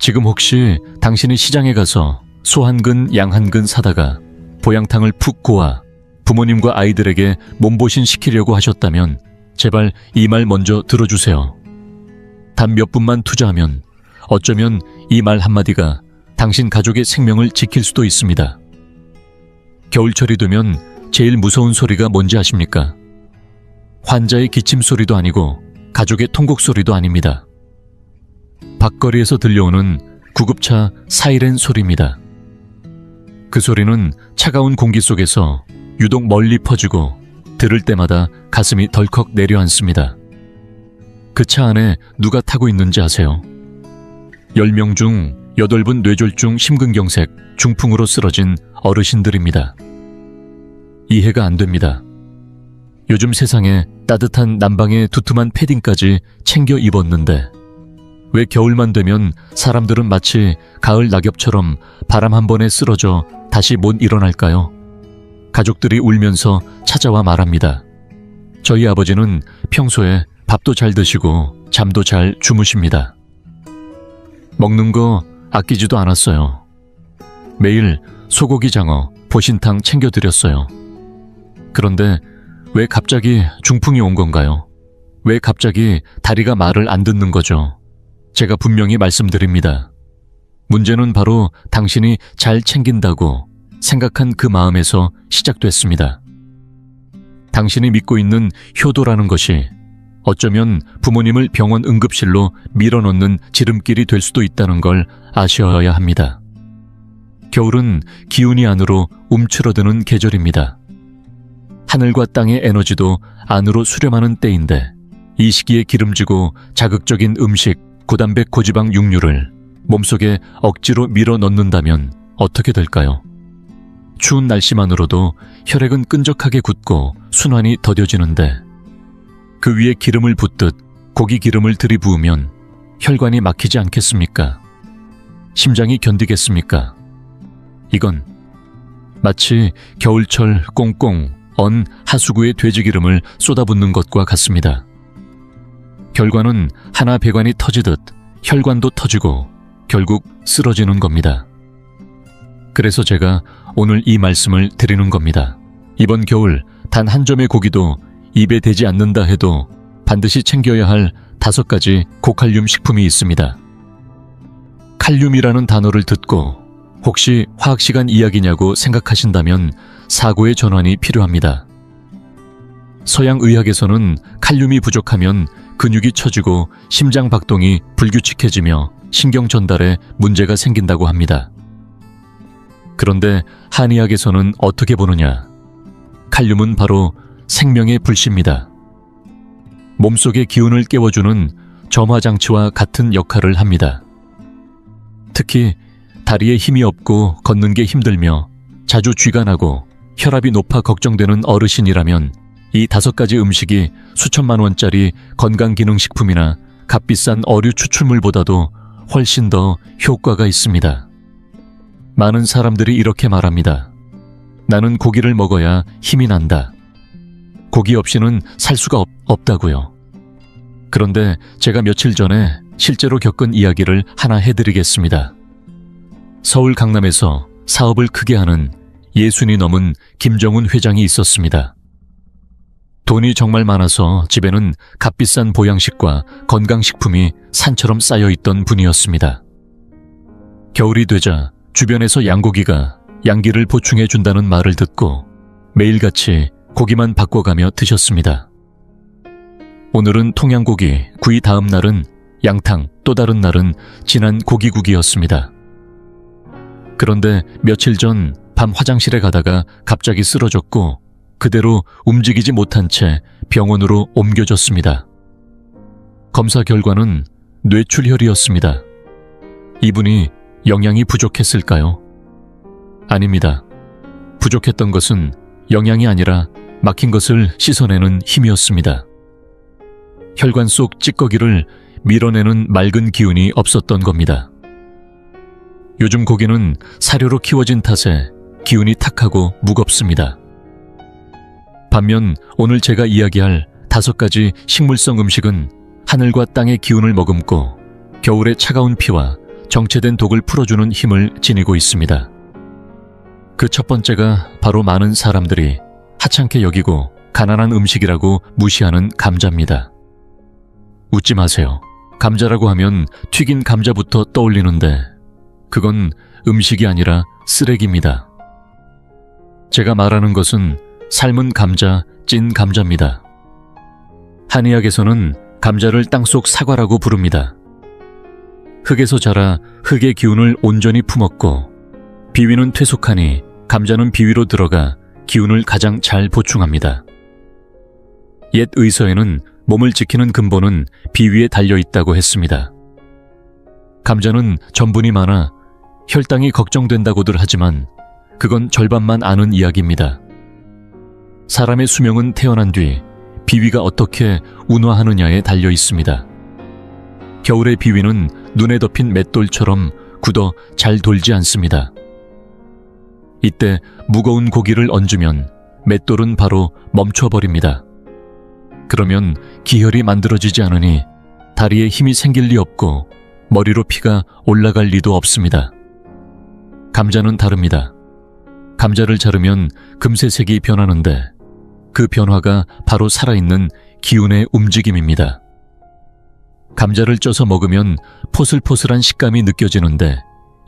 지금 혹시 당신이 시장에 가서 소 한 근, 양 한 근 사다가 보양탕을 푹 고아 부모님과 아이들에게 몸보신 시키려고 하셨다면 제발 이 말 먼저 들어주세요. 단 몇 분만 투자하면 어쩌면 이 말 한마디가 당신 가족의 생명을 지킬 수도 있습니다. 겨울철이 되면 제일 무서운 소리가 뭔지 아십니까? 환자의 기침 소리도 아니고 가족의 통곡 소리도 아닙니다. 밖거리에서 들려오는 구급차 사이렌 소리입니다. 그 소리는 차가운 공기 속에서 유독 멀리 퍼지고 들을 때마다 가슴이 덜컥 내려앉습니다. 그 차 안에 누가 타고 있는지 아세요? 10명 중 8분 뇌졸중 심근경색 중풍으로 쓰러진 어르신들입니다. 이해가 안 됩니다. 요즘 세상에 따뜻한 난방에 두툼한 패딩까지 챙겨 입었는데 왜 겨울만 되면 사람들은 마치 가을 낙엽처럼 바람 한 번에 쓰러져 다시 못 일어날까요? 가족들이 울면서 찾아와 말합니다. 저희 아버지는 평소에 밥도 잘 드시고 잠도 잘 주무십니다. 먹는 거 아끼지도 않았어요. 매일 소고기 장어, 보신탕 챙겨드렸어요. 그런데 왜 갑자기 중풍이 온 건가요? 왜 갑자기 다리가 말을 안 듣는 거죠? 제가 분명히 말씀드립니다. 문제는 바로 당신이 잘 챙긴다고 생각한 그 마음에서 시작됐습니다. 당신이 믿고 있는 효도라는 것이 어쩌면 부모님을 병원 응급실로 밀어넣는 지름길이 될 수도 있다는 걸 아셔야 합니다. 겨울은 기운이 안으로 움츠러드는 계절입니다. 하늘과 땅의 에너지도 안으로 수렴하는 때인데 이 시기에 기름지고 자극적인 음식, 고단백 고지방 육류를 몸속에 억지로 밀어넣는다면 어떻게 될까요? 추운 날씨만으로도 혈액은 끈적하게 굳고 순환이 더뎌지는데 그 위에 기름을 붓듯 고기 기름을 들이부으면 혈관이 막히지 않겠습니까? 심장이 견디겠습니까? 이건 마치 겨울철 꽁꽁 언 하수구에 돼지기름을 쏟아붓는 것과 같습니다. 결과는 하나 배관이 터지듯 혈관도 터지고 결국 쓰러지는 겁니다. 그래서 제가 오늘 이 말씀을 드리는 겁니다. 이번 겨울 단 한 점의 고기도 입에 대지 않는다 해도 반드시 챙겨야 할 5가지 고칼륨 식품이 있습니다. 칼륨이라는 단어를 듣고 혹시 화학시간 이야기냐고 생각하신다면 사고의 전환이 필요합니다. 서양 의학에서는 칼륨이 부족하면 근육이 처지고 심장 박동이 불규칙해지며 신경 전달에 문제가 생긴다고 합니다. 그런데 한의학에서는 어떻게 보느냐? 칼륨은 바로 생명의 불씨입니다. 몸속의 기운을 깨워주는 점화장치와 같은 역할을 합니다. 특히 다리에 힘이 없고 걷는 게 힘들며 자주 쥐가 나고 혈압이 높아 걱정되는 어르신이라면 이 5가지 음식이 수천만 원짜리 건강기능식품이나 값비싼 어류 추출물보다도 훨씬 더 효과가 있습니다. 많은 사람들이 이렇게 말합니다. 나는 고기를 먹어야 힘이 난다. 고기 없이는 살 수가 없다고요. 그런데 제가 며칠 전에 실제로 겪은 이야기를 하나 해드리겠습니다. 서울 강남에서 사업을 크게 하는 60이 넘은 김정훈 회장이 있었습니다. 돈이 정말 많아서 집에는 값비싼 보양식과 건강식품이 산처럼 쌓여있던 분이었습니다. 겨울이 되자 주변에서 양고기가 양기를 보충해준다는 말을 듣고 매일같이 고기만 바꿔가며 드셨습니다. 오늘은 통양고기, 구이 다음 날은 양탕, 또 다른 날은 진한 고기국이었습니다. 그런데 며칠 전 밤 화장실에 가다가 갑자기 쓰러졌고 그대로 움직이지 못한 채 병원으로 옮겨졌습니다. 검사 결과는 뇌출혈이었습니다. 이분이 영양이 부족했을까요? 아닙니다. 부족했던 것은 영양이 아니라 막힌 것을 씻어내는 힘이었습니다. 혈관 속 찌꺼기를 밀어내는 맑은 기운이 없었던 겁니다. 요즘 고기는 사료로 키워진 탓에 기운이 탁하고 무겁습니다. 반면 오늘 제가 이야기할 5가지 식물성 음식은 하늘과 땅의 기운을 머금고 겨울의 차가운 피와 정체된 독을 풀어주는 힘을 지니고 있습니다. 그 첫 번째가 바로 많은 사람들이 하찮게 여기고 가난한 음식이라고 무시하는 감자입니다. 웃지 마세요. 감자라고 하면 튀긴 감자부터 떠올리는데 그건 음식이 아니라 쓰레기입니다. 제가 말하는 것은 삶은 감자, 찐 감자입니다. 한의학에서는 감자를 땅속 사과라고 부릅니다. 흙에서 자라 흙의 기운을 온전히 품었고 비위는 퇴속하니 감자는 비위로 들어가 기운을 가장 잘 보충합니다. 옛 의서에는 몸을 지키는 근본은 비위에 달려있다고 했습니다. 감자는 전분이 많아 혈당이 걱정된다고들 하지만 그건 절반만 아는 이야기입니다. 사람의 수명은 태어난 뒤 비위가 어떻게 운화하느냐에 달려 있습니다. 겨울의 비위는 눈에 덮인 맷돌처럼 굳어 잘 돌지 않습니다. 이때 무거운 고기를 얹으면 맷돌은 바로 멈춰버립니다. 그러면 기혈이 만들어지지 않으니 다리에 힘이 생길 리 없고 머리로 피가 올라갈 리도 없습니다. 감자는 다릅니다. 감자를 자르면 금세 색이 변하는데 그 변화가 바로 살아있는 기운의 움직임입니다. 감자를 쪄서 먹으면 포슬포슬한 식감이 느껴지는데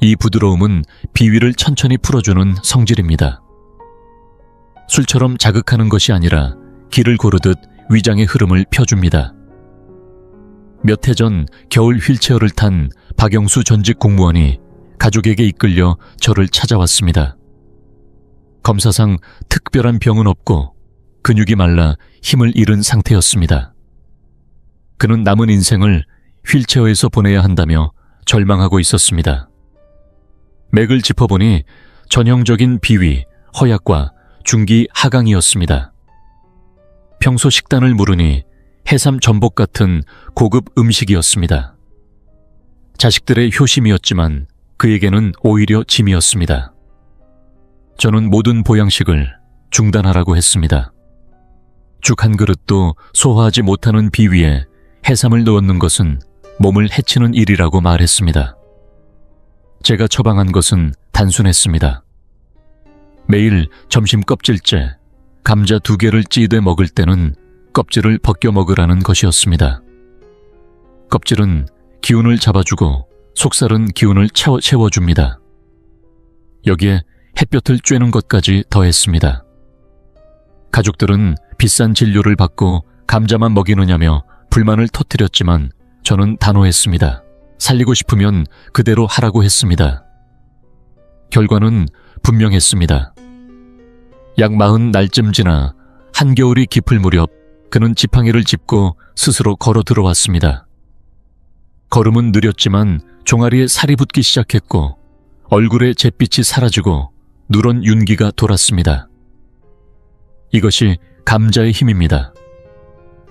이 부드러움은 비위를 천천히 풀어주는 성질입니다. 술처럼 자극하는 것이 아니라 기를 고르듯 위장의 흐름을 펴줍니다. 몇 해 전 겨울 휠체어를 탄 박영수 전직 공무원이 가족에게 이끌려 저를 찾아왔습니다. 검사상 특별한 병은 없고 근육이 말라 힘을 잃은 상태였습니다. 그는 남은 인생을 휠체어에서 보내야 한다며 절망하고 있었습니다. 맥을 짚어보니 전형적인 비위, 허약과 중기 하강이었습니다. 평소 식단을 물으니 해삼 전복 같은 고급 음식이었습니다. 자식들의 효심이었지만 그에게는 오히려 짐이었습니다. 저는 모든 보양식을 중단하라고 했습니다. 죽 한 그릇도 소화하지 못하는 비위에 해삼을 넣는 것은 몸을 해치는 일이라고 말했습니다. 제가 처방한 것은 단순했습니다. 매일 점심 껍질째 감자 2개를 찌대 먹을 때는 껍질을 벗겨 먹으라는 것이었습니다. 껍질은 기운을 잡아주고 속살은 기운을 채워줍니다. 여기에 햇볕을 쬐는 것까지 더했습니다. 가족들은 비싼 진료를 받고 감자만 먹이느냐며 불만을 터뜨렸지만 저는 단호했습니다. 살리고 싶으면 그대로 하라고 했습니다. 결과는 분명했습니다. 약 40날쯤 지나 한겨울이 깊을 무렵 그는 지팡이를 짚고 스스로 걸어 들어왔습니다. 걸음은 느렸지만 종아리에 살이 붙기 시작했고 얼굴에 잿빛이 사라지고 누런 윤기가 돌았습니다. 이것이 감자의 힘입니다.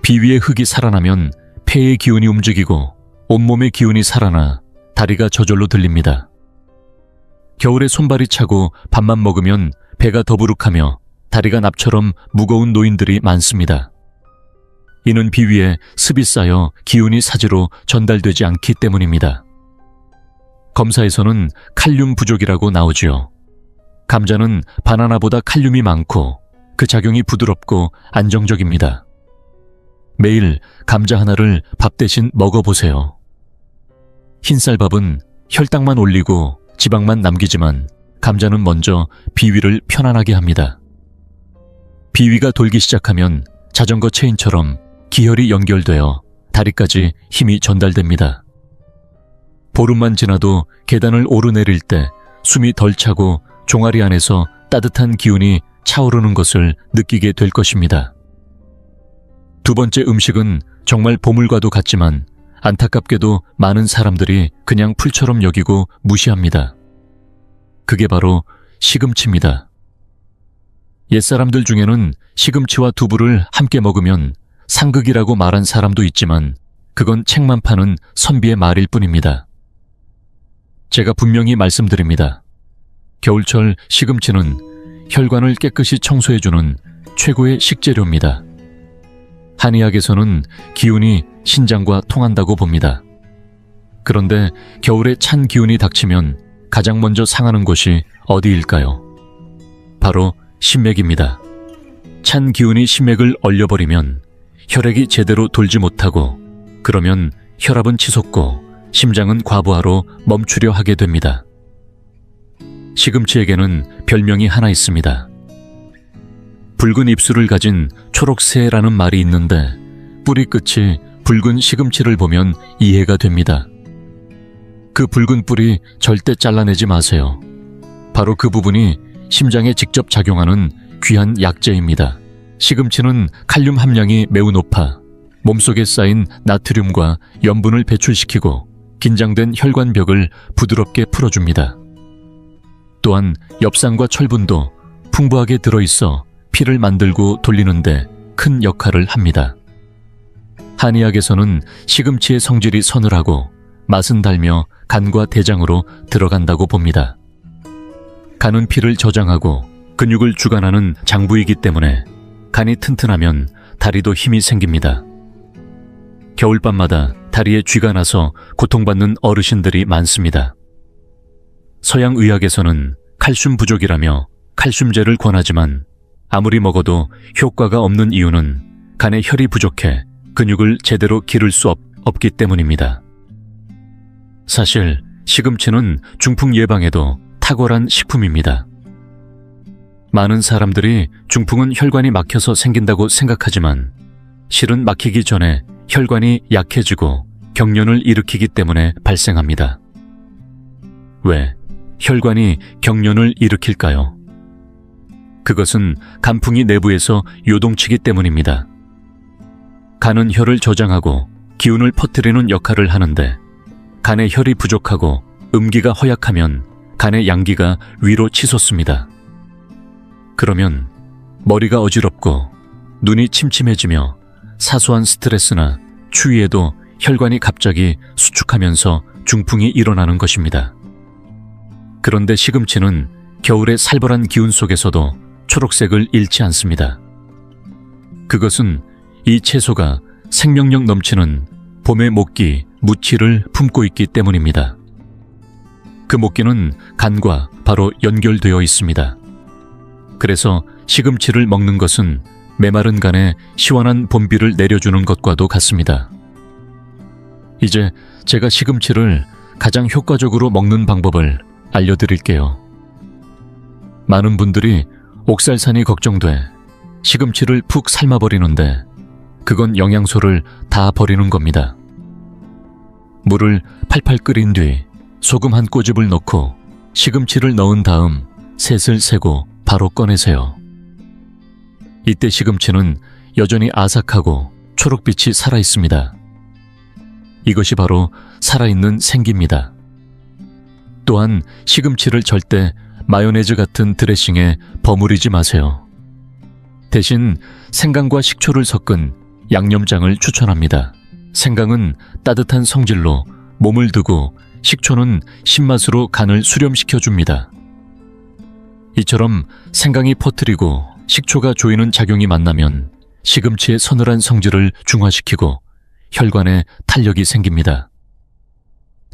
비위의 흙이 살아나면 폐의 기운이 움직이고 온몸의 기운이 살아나 다리가 저절로 들립니다. 겨울에 손발이 차고 밥만 먹으면 배가 더부룩하며 다리가 납처럼 무거운 노인들이 많습니다. 이는 비위에 습이 쌓여 기운이 사지로 전달되지 않기 때문입니다. 검사에서는 칼륨 부족이라고 나오지요. 감자는 바나나보다 칼륨이 많고 그 작용이 부드럽고 안정적입니다. 매일 감자 하나를 밥 대신 먹어보세요. 흰쌀밥은 혈당만 올리고 지방만 남기지만 감자는 먼저 비위를 편안하게 합니다. 비위가 돌기 시작하면 자전거 체인처럼 기혈이 연결되어 다리까지 힘이 전달됩니다. 보름만 지나도 계단을 오르내릴 때 숨이 덜 차고 종아리 안에서 따뜻한 기운이 차오르는 것을 느끼게 될 것입니다. 두 번째 음식은 정말 보물과도 같지만 안타깝게도 많은 사람들이 그냥 풀처럼 여기고 무시합니다. 그게 바로 시금치입니다. 옛사람들 중에는 시금치와 두부를 함께 먹으면 상극이라고 말한 사람도 있지만 그건 책만 파는 선비의 말일 뿐입니다. 제가 분명히 말씀드립니다. 겨울철 시금치는 혈관을 깨끗이 청소해주는 최고의 식재료입니다. 한의학에서는 기운이 신장과 통한다고 봅니다. 그런데 겨울에 찬 기운이 닥치면 가장 먼저 상하는 곳이 어디일까요? 바로 심맥입니다. 찬 기운이 심맥을 얼려버리면 혈액이 제대로 돌지 못하고, 그러면 혈압은 치솟고 심장은 과부하로 멈추려 하게 됩니다. 시금치에게는 별명이 하나 있습니다. 붉은 입술을 가진 초록새라는 말이 있는데, 뿌리 끝이 붉은 시금치를 보면 이해가 됩니다. 그 붉은 뿔이 절대 잘라내지 마세요. 바로 그 부분이 심장에 직접 작용하는 귀한 약재입니다. 시금치는 칼륨 함량이 매우 높아 몸속에 쌓인 나트륨과 염분을 배출시키고 긴장된 혈관벽을 부드럽게 풀어줍니다. 또한 엽산과 철분도 풍부하게 들어있어 피를 만들고 돌리는데 큰 역할을 합니다. 한의학에서는 시금치의 성질이 서늘하고 맛은 달며 간과 대장으로 들어간다고 봅니다. 간은 피를 저장하고 근육을 주관하는 장부이기 때문에 간이 튼튼하면 다리도 힘이 생깁니다. 겨울밤마다 다리에 쥐가 나서 고통받는 어르신들이 많습니다. 서양 의학에서는 칼슘 부족이라며 칼슘제를 권하지만 아무리 먹어도 효과가 없는 이유는 간에 혈이 부족해 근육을 제대로 기를 수 없기 때문입니다. 사실 시금치는 중풍 예방에도 탁월한 식품입니다. 많은 사람들이 중풍은 혈관이 막혀서 생긴다고 생각하지만 실은 막히기 전에 혈관이 약해지고 경련을 일으키기 때문에 발생합니다. 왜 혈관이 경련을 일으킬까요? 그것은 간풍이 내부에서 요동치기 때문입니다. 간은 혈을 저장하고 기운을 퍼뜨리는 역할을 하는데, 간에 혈이 부족하고 음기가 허약하면 간의 양기가 위로 치솟습니다. 그러면 머리가 어지럽고 눈이 침침해지며 사소한 스트레스나 추위에도 혈관이 갑자기 수축하면서 중풍이 일어나는 것입니다. 그런데 시금치는 겨울의 살벌한 기운 속에서도 초록색을 잃지 않습니다. 그것은 이 채소가 생명력 넘치는 봄의 목기, 무치를 품고 있기 때문입니다. 그 목기는 간과 바로 연결되어 있습니다. 그래서 시금치를 먹는 것은 메마른 간에 시원한 봄비를 내려주는 것과도 같습니다. 이제 제가 시금치를 가장 효과적으로 먹는 방법을 알려드릴게요. 많은 분들이 옥살산이 걱정돼 시금치를 푹 삶아버리는데, 그건 영양소를 다 버리는 겁니다. 물을 팔팔 끓인 뒤 소금 한 꼬집을 넣고 시금치를 넣은 다음 셋을 세고 바로 꺼내세요. 이때 시금치는 여전히 아삭하고 초록빛이 살아있습니다. 이것이 바로 살아있는 생기입니다. 또한 시금치를 절대 마요네즈 같은 드레싱에 버무리지 마세요. 대신 생강과 식초를 섞은 양념장을 추천합니다. 생강은 따뜻한 성질로 몸을 드고 식초는 신맛으로 간을 수렴시켜줍니다. 이처럼 생강이 퍼뜨리고 식초가 조이는 작용이 만나면 시금치의 서늘한 성질을 중화시키고 혈관에 탄력이 생깁니다.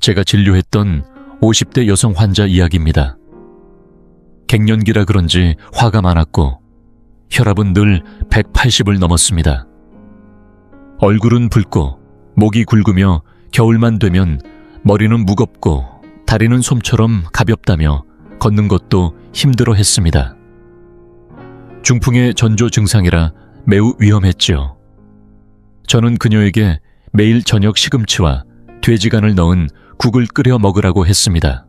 제가 진료했던 50대 여성 환자 이야기입니다. 갱년기라 그런지 화가 많았고 혈압은 늘 180을 넘었습니다. 얼굴은 붉고 목이 굵으며 겨울만 되면 머리는 무겁고 다리는 솜처럼 가볍다며 걷는 것도 힘들어 했습니다. 중풍의 전조 증상이라 매우 위험했지요. 저는 그녀에게 매일 저녁 시금치와 돼지간을 넣은 국을 끓여 먹으라고 했습니다.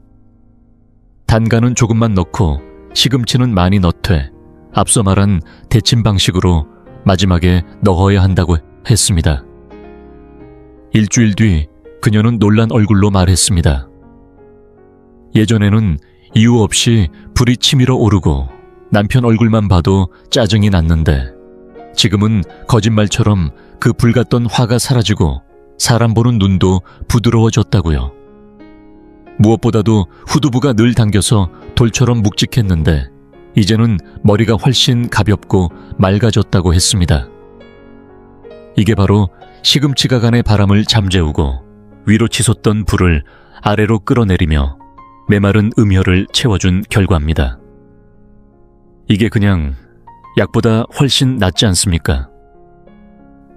단간은 조금만 넣고 시금치는 많이 넣되 앞서 말한 데침 방식으로 마지막에 넣어야 한다고 했습니다. 일주일 뒤 그녀는 놀란 얼굴로 말했습니다. 예전에는 이유 없이 불이 치밀어 오르고 남편 얼굴만 봐도 짜증이 났는데 지금은 거짓말처럼 그 불같던 화가 사라지고 사람 보는 눈도 부드러워졌다고요. 무엇보다도 후두부가 늘 당겨서 돌처럼 묵직했는데 이제는 머리가 훨씬 가볍고 맑아졌다고 했습니다. 이게 바로 시금치가 간의 바람을 잠재우고 위로 치솟던 불을 아래로 끌어내리며 메마른 음혈을 채워준 결과입니다. 이게 그냥 약보다 훨씬 낫지 않습니까?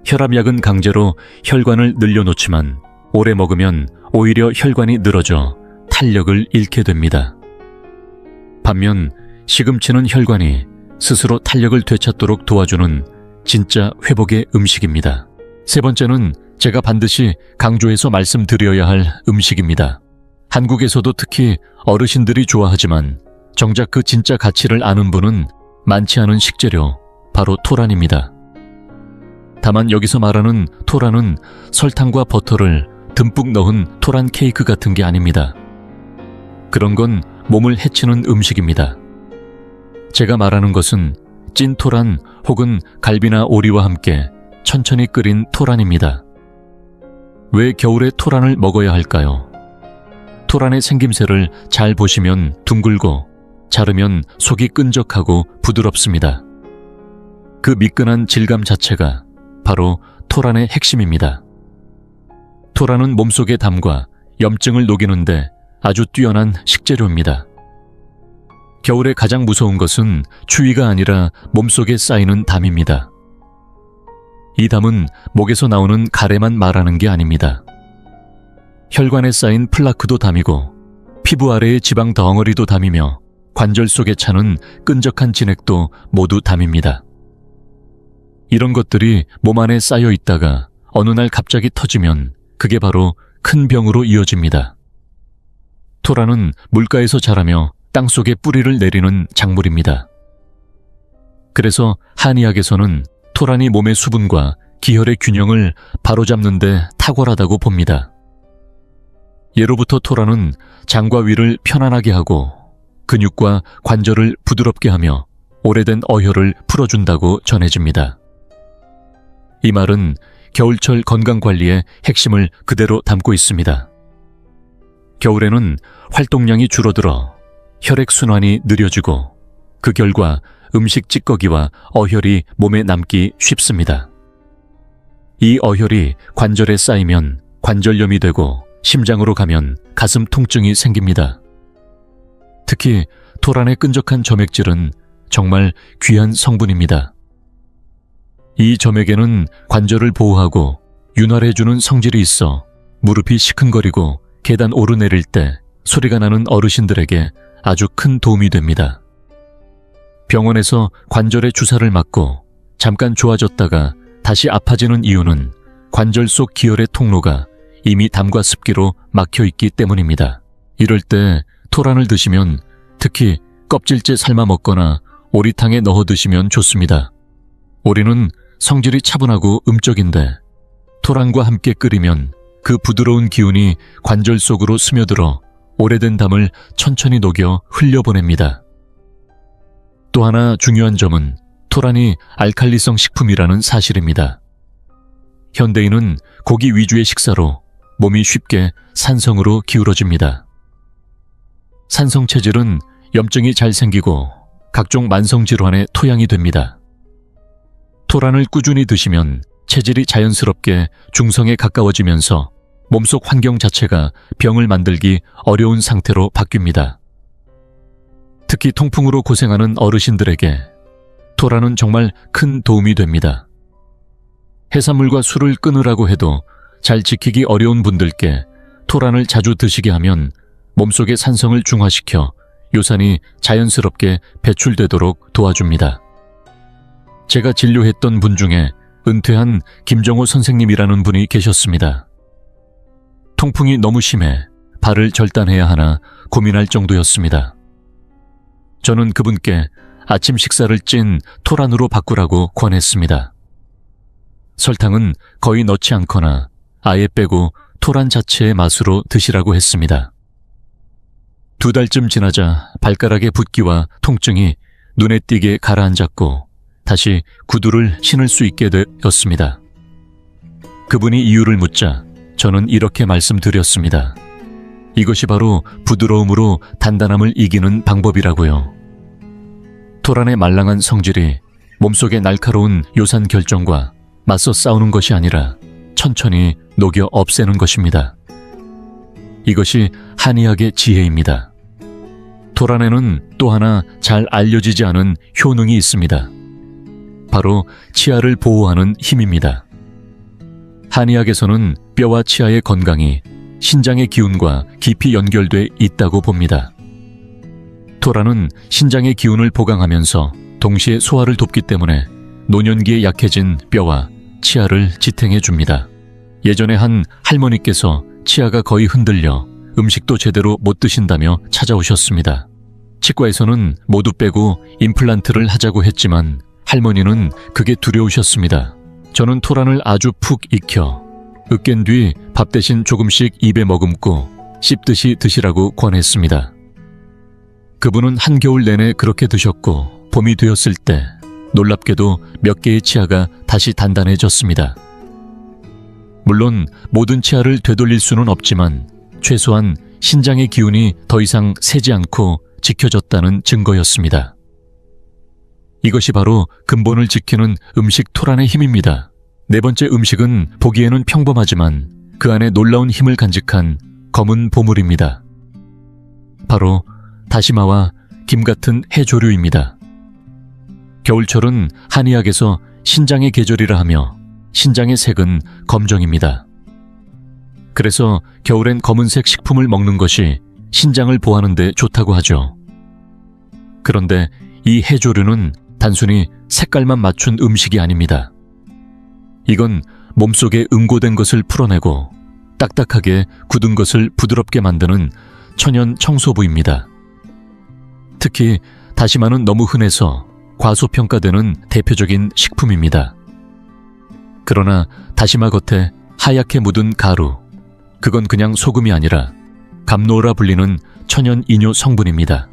혈압약은 강제로 혈관을 늘려놓지만 오래 먹으면 오히려 혈관이 늘어져 탄력을 잃게 됩니다. 반면 시금치는 혈관이 스스로 탄력을 되찾도록 도와주는 진짜 회복의 음식입니다. 세 번째는 제가 반드시 강조해서 말씀드려야 할 음식입니다. 한국에서도 특히 어르신들이 좋아하지만 정작 그 진짜 가치를 아는 분은 많지 않은 식재료, 바로 토란입니다. 다만 여기서 말하는 토란은 설탕과 버터를 듬뿍 넣은 토란 케이크 같은 게 아닙니다. 그런 건 몸을 해치는 음식입니다. 제가 말하는 것은 찐 토란 혹은 갈비나 오리와 함께 천천히 끓인 토란입니다. 왜 겨울에 토란을 먹어야 할까요? 토란의 생김새를 잘 보시면 둥글고 자르면 속이 끈적하고 부드럽습니다. 그 미끈한 질감 자체가 바로 토란의 핵심입니다. 토란은 몸속의 담과 염증을 녹이는데 아주 뛰어난 식재료입니다. 겨울에 가장 무서운 것은 추위가 아니라 몸속에 쌓이는 담입니다. 이 담은 목에서 나오는 가래만 말하는 게 아닙니다. 혈관에 쌓인 플라크도 담이고 피부 아래의 지방 덩어리도 담이며 관절 속에 차는 끈적한 진액도 모두 담입니다. 이런 것들이 몸 안에 쌓여 있다가 어느 날 갑자기 터지면 그게 바로 큰 병으로 이어집니다. 토란은 물가에서 자라며 땅속에 뿌리를 내리는 작물입니다. 그래서 한의학에서는 토란이 몸의 수분과 기혈의 균형을 바로잡는 데 탁월하다고 봅니다. 예로부터 토란은 장과 위를 편안하게 하고 근육과 관절을 부드럽게 하며 오래된 어혈을 풀어준다고 전해집니다. 이 말은 겨울철 건강관리의 핵심을 그대로 담고 있습니다. 겨울에는 활동량이 줄어들어 혈액순환이 느려지고 그 결과 음식 찌꺼기와 어혈이 몸에 남기 쉽습니다. 이 어혈이 관절에 쌓이면 관절염이 되고 심장으로 가면 가슴 통증이 생깁니다. 특히 토란의 끈적한 점액질은 정말 귀한 성분입니다. 이 점액에는 관절을 보호하고 윤활해주는 성질이 있어 무릎이 시큰거리고 계단 오르내릴 때 소리가 나는 어르신들에게 아주 큰 도움이 됩니다. 병원에서 관절에 주사를 맞고 잠깐 좋아졌다가 다시 아파지는 이유는 관절 속 기혈의 통로가 이미 담과 습기로 막혀 있기 때문입니다. 이럴 때 토란을 드시면 특히 껍질째 삶아 먹거나 오리탕에 넣어 드시면 좋습니다. 오리는 성질이 차분하고 음적인데 토란과 함께 끓이면 그 부드러운 기운이 관절 속으로 스며들어 오래된 담을 천천히 녹여 흘려보냅니다. 또 하나 중요한 점은 토란이 알칼리성 식품이라는 사실입니다. 현대인은 고기 위주의 식사로 몸이 쉽게 산성으로 기울어집니다. 산성 체질은 염증이 잘 생기고 각종 만성 질환의 토양이 됩니다. 토란을 꾸준히 드시면 체질이 자연스럽게 중성에 가까워지면서 몸속 환경 자체가 병을 만들기 어려운 상태로 바뀝니다. 특히 통풍으로 고생하는 어르신들에게 토란은 정말 큰 도움이 됩니다. 해산물과 술을 끊으라고 해도 잘 지키기 어려운 분들께 토란을 자주 드시게 하면 몸속의 산성을 중화시켜 요산이 자연스럽게 배출되도록 도와줍니다. 제가 진료했던 분 중에 은퇴한 김정호 선생님이라는 분이 계셨습니다. 통풍이 너무 심해 발을 절단해야 하나 고민할 정도였습니다. 저는 그분께 아침 식사를 찐 토란으로 바꾸라고 권했습니다. 설탕은 거의 넣지 않거나 아예 빼고 토란 자체의 맛으로 드시라고 했습니다. 2달쯤 지나자 발가락의 붓기와 통증이 눈에 띄게 가라앉았고 다시 구두를 신을 수 있게 되었습니다. 그분이 이유를 묻자 저는 이렇게 말씀드렸습니다. 이것이 바로 부드러움으로 단단함을 이기는 방법이라고요. 토란의 말랑한 성질이 몸속의 날카로운 요산 결정과 맞서 싸우는 것이 아니라 천천히 녹여 없애는 것입니다. 이것이 한의학의 지혜입니다. 토란에는 또 하나 잘 알려지지 않은 효능이 있습니다. 바로 치아를 보호하는 힘입니다. 한의학에서는 뼈와 치아의 건강이 신장의 기운과 깊이 연결돼 있다고 봅니다. 토란은 신장의 기운을 보강하면서 동시에 소화를 돕기 때문에 노년기에 약해진 뼈와 치아를 지탱해 줍니다. 예전에 한 할머니께서 치아가 거의 흔들려 음식도 제대로 못 드신다며 찾아오셨습니다. 치과에서는 모두 빼고 임플란트를 하자고 했지만 할머니는 그게 두려우셨습니다. 저는 토란을 아주 푹 익혀 으깬 뒤 밥 대신 조금씩 입에 머금고 씹듯이 드시라고 권했습니다. 그분은 한겨울 내내 그렇게 드셨고 봄이 되었을 때 놀랍게도 몇 개의 치아가 다시 단단해졌습니다. 물론 모든 치아를 되돌릴 수는 없지만 최소한 신장의 기운이 더 이상 새지 않고 지켜졌다는 증거였습니다. 이것이 바로 근본을 지키는 음식 토란의 힘입니다. 네 번째 음식은 보기에는 평범하지만 그 안에 놀라운 힘을 간직한 검은 보물입니다. 바로 다시마와 김 같은 해조류입니다. 겨울철은 한의학에서 신장의 계절이라 하며 신장의 색은 검정입니다. 그래서 겨울엔 검은색 식품을 먹는 것이 신장을 보호하는 데 좋다고 하죠. 그런데 이 해조류는 단순히 색깔만 맞춘 음식이 아닙니다. 이건 몸속에 응고된 것을 풀어내고 딱딱하게 굳은 것을 부드럽게 만드는 천연 청소부입니다. 특히 다시마는 너무 흔해서 과소평가되는 대표적인 식품입니다. 그러나 다시마 겉에 하얗게 묻은 가루, 그건 그냥 소금이 아니라 감노라 불리는 천연 이뇨 성분입니다.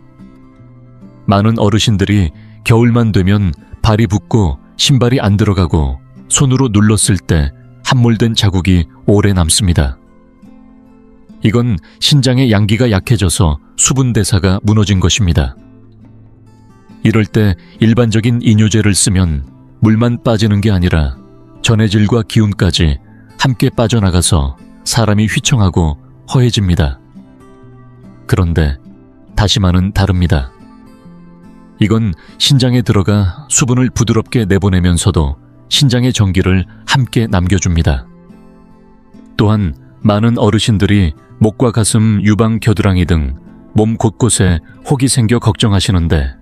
많은 어르신들이 겨울만 되면 발이 붓고 신발이 안 들어가고 손으로 눌렀을 때 함몰된 자국이 오래 남습니다. 이건 신장의 양기가 약해져서 수분 대사가 무너진 것입니다. 이럴 때 일반적인 이뇨제를 쓰면 물만 빠지는 게 아니라 전해질과 기운까지 함께 빠져나가서 사람이 휘청하고 허해집니다. 그런데 다시마는 다릅니다. 이건 신장에 들어가 수분을 부드럽게 내보내면서도 신장의 전기를 함께 남겨줍니다. 또한 많은 어르신들이 목과 가슴, 유방, 겨드랑이 등 몸 곳곳에 혹이 생겨 걱정하시는데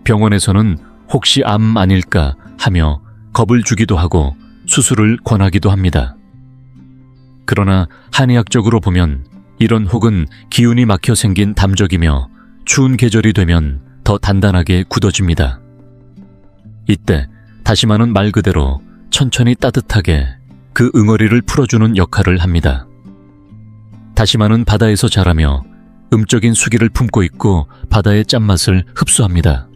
병원에서는 혹시 암 아닐까 하며 겁을 주기도 하고 수술을 권하기도 합니다. 그러나 한의학적으로 보면 이런 혹은 기운이 막혀 생긴 담적이며 추운 계절이 되면 더 단단하게 굳어집니다. 이때 다시마는 말 그대로 천천히 따뜻하게 그 응어리를 풀어주는 역할을 합니다. 다시마는 바다에서 자라며 음적인 수기를 품고 있고 바다의 짠맛을 흡수합니다.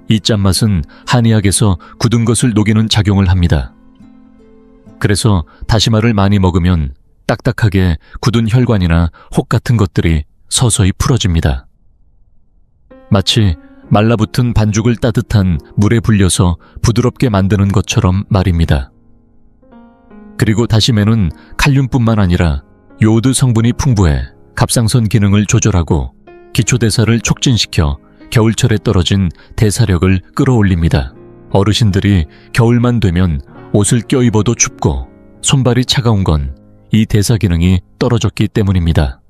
이 짠맛은 한의학에서 굳은 것을 녹이는 작용을 합니다. 그래서 다시마를 많이 먹으면 딱딱하게 굳은 혈관이나 혹 같은 것들이 서서히 풀어집니다. 마치 말라붙은 반죽을 따뜻한 물에 불려서 부드럽게 만드는 것처럼 말입니다. 그리고 다시마는 칼륨뿐만 아니라 요오드 성분이 풍부해 갑상선 기능을 조절하고 기초대사를 촉진시켜 겨울철에 떨어진 대사력을 끌어올립니다. 어르신들이 겨울만 되면 옷을 껴입어도 춥고 손발이 차가운 건 이 대사 기능이 떨어졌기 때문입니다.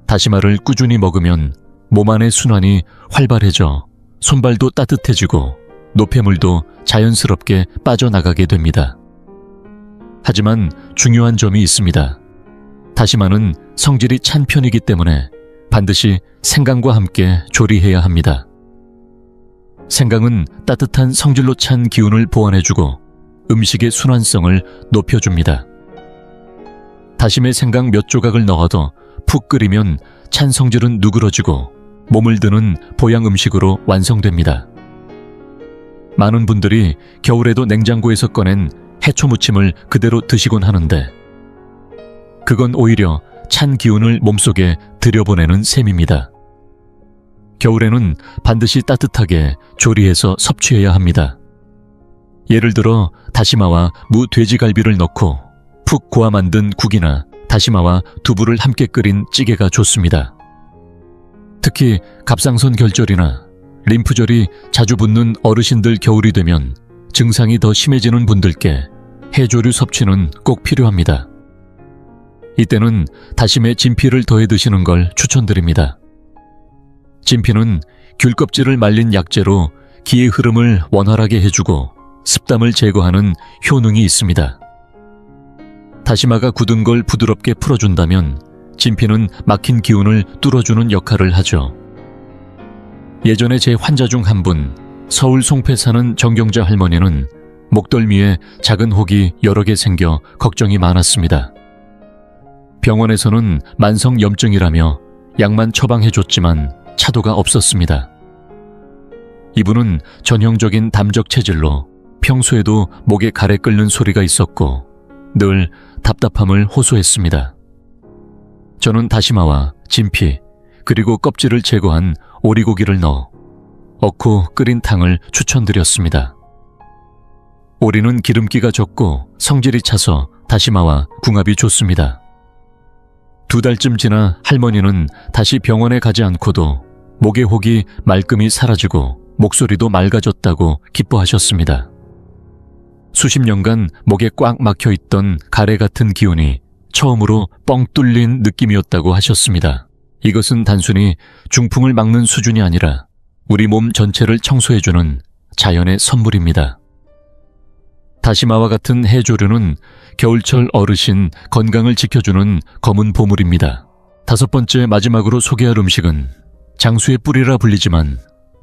다시마를 꾸준히 먹으면 몸 안의 순환이 활발해져 손발도 따뜻해지고 노폐물도 자연스럽게 빠져나가게 됩니다. 하지만 중요한 점이 있습니다. 다시마는 성질이 찬 편이기 때문에 반드시 생강과 함께 조리해야 합니다. 생강은 따뜻한 성질로 찬 기운을 보완해주고 음식의 순환성을 높여줍니다. 다시마에 생강 몇 조각을 넣어도 푹 끓이면 찬 성질은 누그러지고 몸을 드는 보양 음식으로 완성됩니다. 많은 분들이 겨울에도 냉장고에서 꺼낸 해초 무침을 그대로 드시곤 하는데 그건 오히려 찬 기운을 몸속에 들여보내는 셈입니다. 겨울에는 반드시 따뜻하게 조리해서 섭취해야 합니다. 예를 들어 다시마와 무 돼지갈비를 넣고 푹 고아 만든 국이나 다시마와 두부를 함께 끓인 찌개가 좋습니다. 특히 갑상선 결절이나 림프절이 자주 붓는 어르신들 겨울이 되면 증상이 더 심해지는 분들께 해조류 섭취는 꼭 필요합니다. 이때는 다심에 진피를 더해 드시는 걸 추천드립니다. 진피는 귤 껍질을 말린 약재로 기의 흐름을 원활하게 해주고 습담을 제거하는 효능이 있습니다. 다시마가 굳은 걸 부드럽게 풀어준다면 진피는 막힌 기운을 뚫어주는 역할을 하죠. 예전에 제 환자 중 한 분, 서울 송패 사는 정경자 할머니는 목덜미에 작은 혹이 여러 개 생겨 걱정이 많았습니다. 병원에서는 만성염증이라며 약만 처방해줬지만 차도가 없었습니다. 이분은 전형적인 담적 체질로 평소에도 목에 가래 끓는 소리가 있었고 늘 답답함을 호소했습니다. 저는 다시마와 진피 그리고 껍질을 제거한 오리고기를 넣어 어고 끓인 탕을 추천드렸습니다. 오리는 기름기가 적고 성질이 차서 다시마와 궁합이 좋습니다. 2달쯤 지나 할머니는 다시 병원에 가지 않고도 목의 혹이 말끔히 사라지고 목소리도 맑아졌다고 기뻐하셨습니다. 수십 년간 목에 꽉 막혀있던 가래 같은 기운이 처음으로 뻥 뚫린 느낌이었다고 하셨습니다. 이것은 단순히 중풍을 막는 수준이 아니라 우리 몸 전체를 청소해주는 자연의 선물입니다. 다시마와 같은 해조류는 겨울철 어르신 건강을 지켜주는 검은 보물입니다. 5번째 마지막으로 소개할 음식은 장수의 뿌리라 불리지만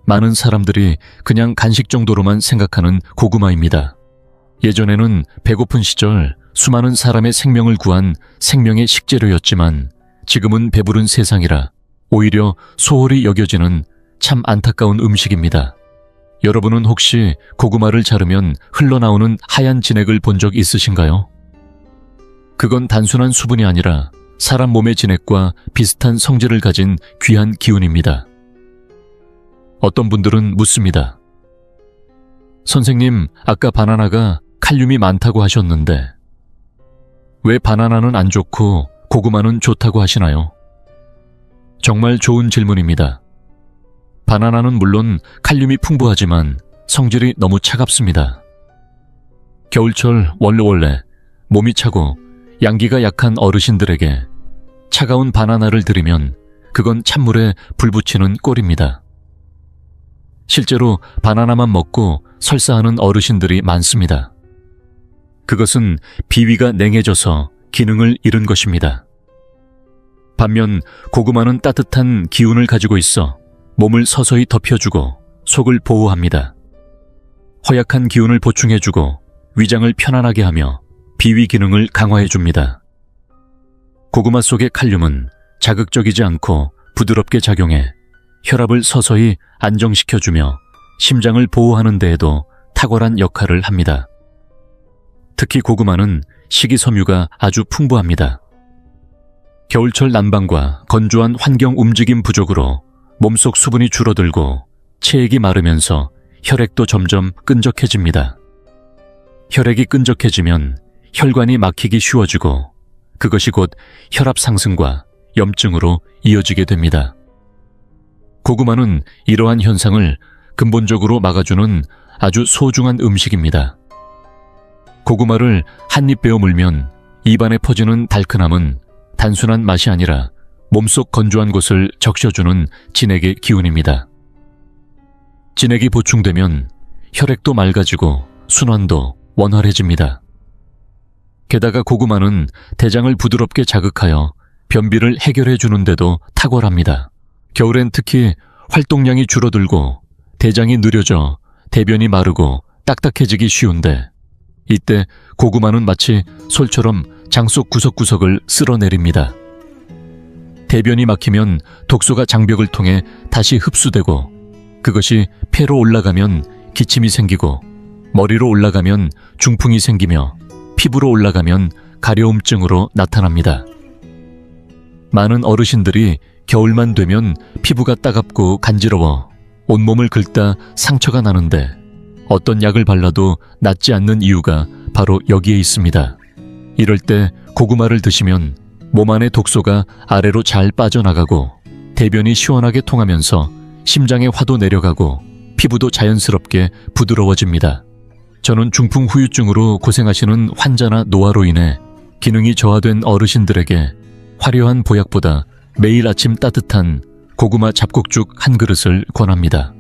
많은 사람들이 그냥 간식 정도로만 생각하는 고구마입니다. 예전에는 배고픈 시절 수많은 사람의 생명을 구한 생명의 식재료였지만 지금은 배부른 세상이라 오히려 소홀히 여겨지는 참 안타까운 음식입니다. 여러분은 혹시 고구마를 자르면 흘러나오는 하얀 진액을 본 적 있으신가요? 그건 단순한 수분이 아니라 사람 몸의 진액과 비슷한 성질을 가진 귀한 기운입니다. 어떤 분들은 묻습니다. 선생님, 아까 바나나가 칼륨이 많다고 하셨는데 왜 바나나는 안 좋고 고구마는 좋다고 하시나요? 정말 좋은 질문입니다. 바나나는 물론 칼륨이 풍부하지만 성질이 너무 차갑습니다. 겨울철 원래 몸이 차고 양기가 약한 어르신들에게 차가운 바나나를 드리면 그건 찬물에 불 붙이는 꼴입니다. 실제로 바나나만 먹고 설사하는 어르신들이 많습니다. 그것은 비위가 냉해져서 기능을 잃은 것입니다. 반면 고구마는 따뜻한 기운을 가지고 있어 몸을 서서히 덮여주고 속을 보호합니다. 허약한 기운을 보충해주고 위장을 편안하게 하며 비위 기능을 강화해줍니다. 고구마 속의 칼륨은 자극적이지 않고 부드럽게 작용해 혈압을 서서히 안정시켜주며 심장을 보호하는 데에도 탁월한 역할을 합니다. 특히 고구마는 식이섬유가 아주 풍부합니다. 겨울철 난방과 건조한 환경 움직임 부족으로 몸속 수분이 줄어들고 체액이 마르면서 혈액도 점점 끈적해집니다. 혈액이 끈적해지면 혈관이 막히기 쉬워지고 그것이 곧 혈압 상승과 염증으로 이어지게 됩니다. 고구마는 이러한 현상을 근본적으로 막아주는 아주 소중한 음식입니다. 고구마를 한 입 베어 물면 입안에 퍼지는 달큰함은 단순한 맛이 아니라 몸속 건조한 곳을 적셔주는 진액의 기운입니다. 진액이 보충되면 혈액도 맑아지고 순환도 원활해집니다. 게다가 고구마는 대장을 부드럽게 자극하여 변비를 해결해 주는데도 탁월합니다. 겨울엔 특히 활동량이 줄어들고 대장이 느려져 대변이 마르고 딱딱해지기 쉬운데 이때 고구마는 마치 솔처럼 장 속 구석구석을 쓸어내립니다. 대변이 막히면 독소가 장벽을 통해 다시 흡수되고 그것이 폐로 올라가면 기침이 생기고 머리로 올라가면 중풍이 생기며 피부로 올라가면 가려움증으로 나타납니다. 많은 어르신들이 겨울만 되면 피부가 따갑고 간지러워 온몸을 긁다 상처가 나는데 어떤 약을 발라도 낫지 않는 이유가 바로 여기에 있습니다. 이럴 때 고구마를 드시면 몸 안의 독소가 아래로 잘 빠져나가고 대변이 시원하게 통하면서 심장의 화도 내려가고 피부도 자연스럽게 부드러워집니다. 저는 중풍 후유증으로 고생하시는 환자나 노화로 인해 기능이 저하된 어르신들에게 화려한 보약보다 매일 아침 따뜻한 고구마 잡곡죽 한 그릇을 권합니다.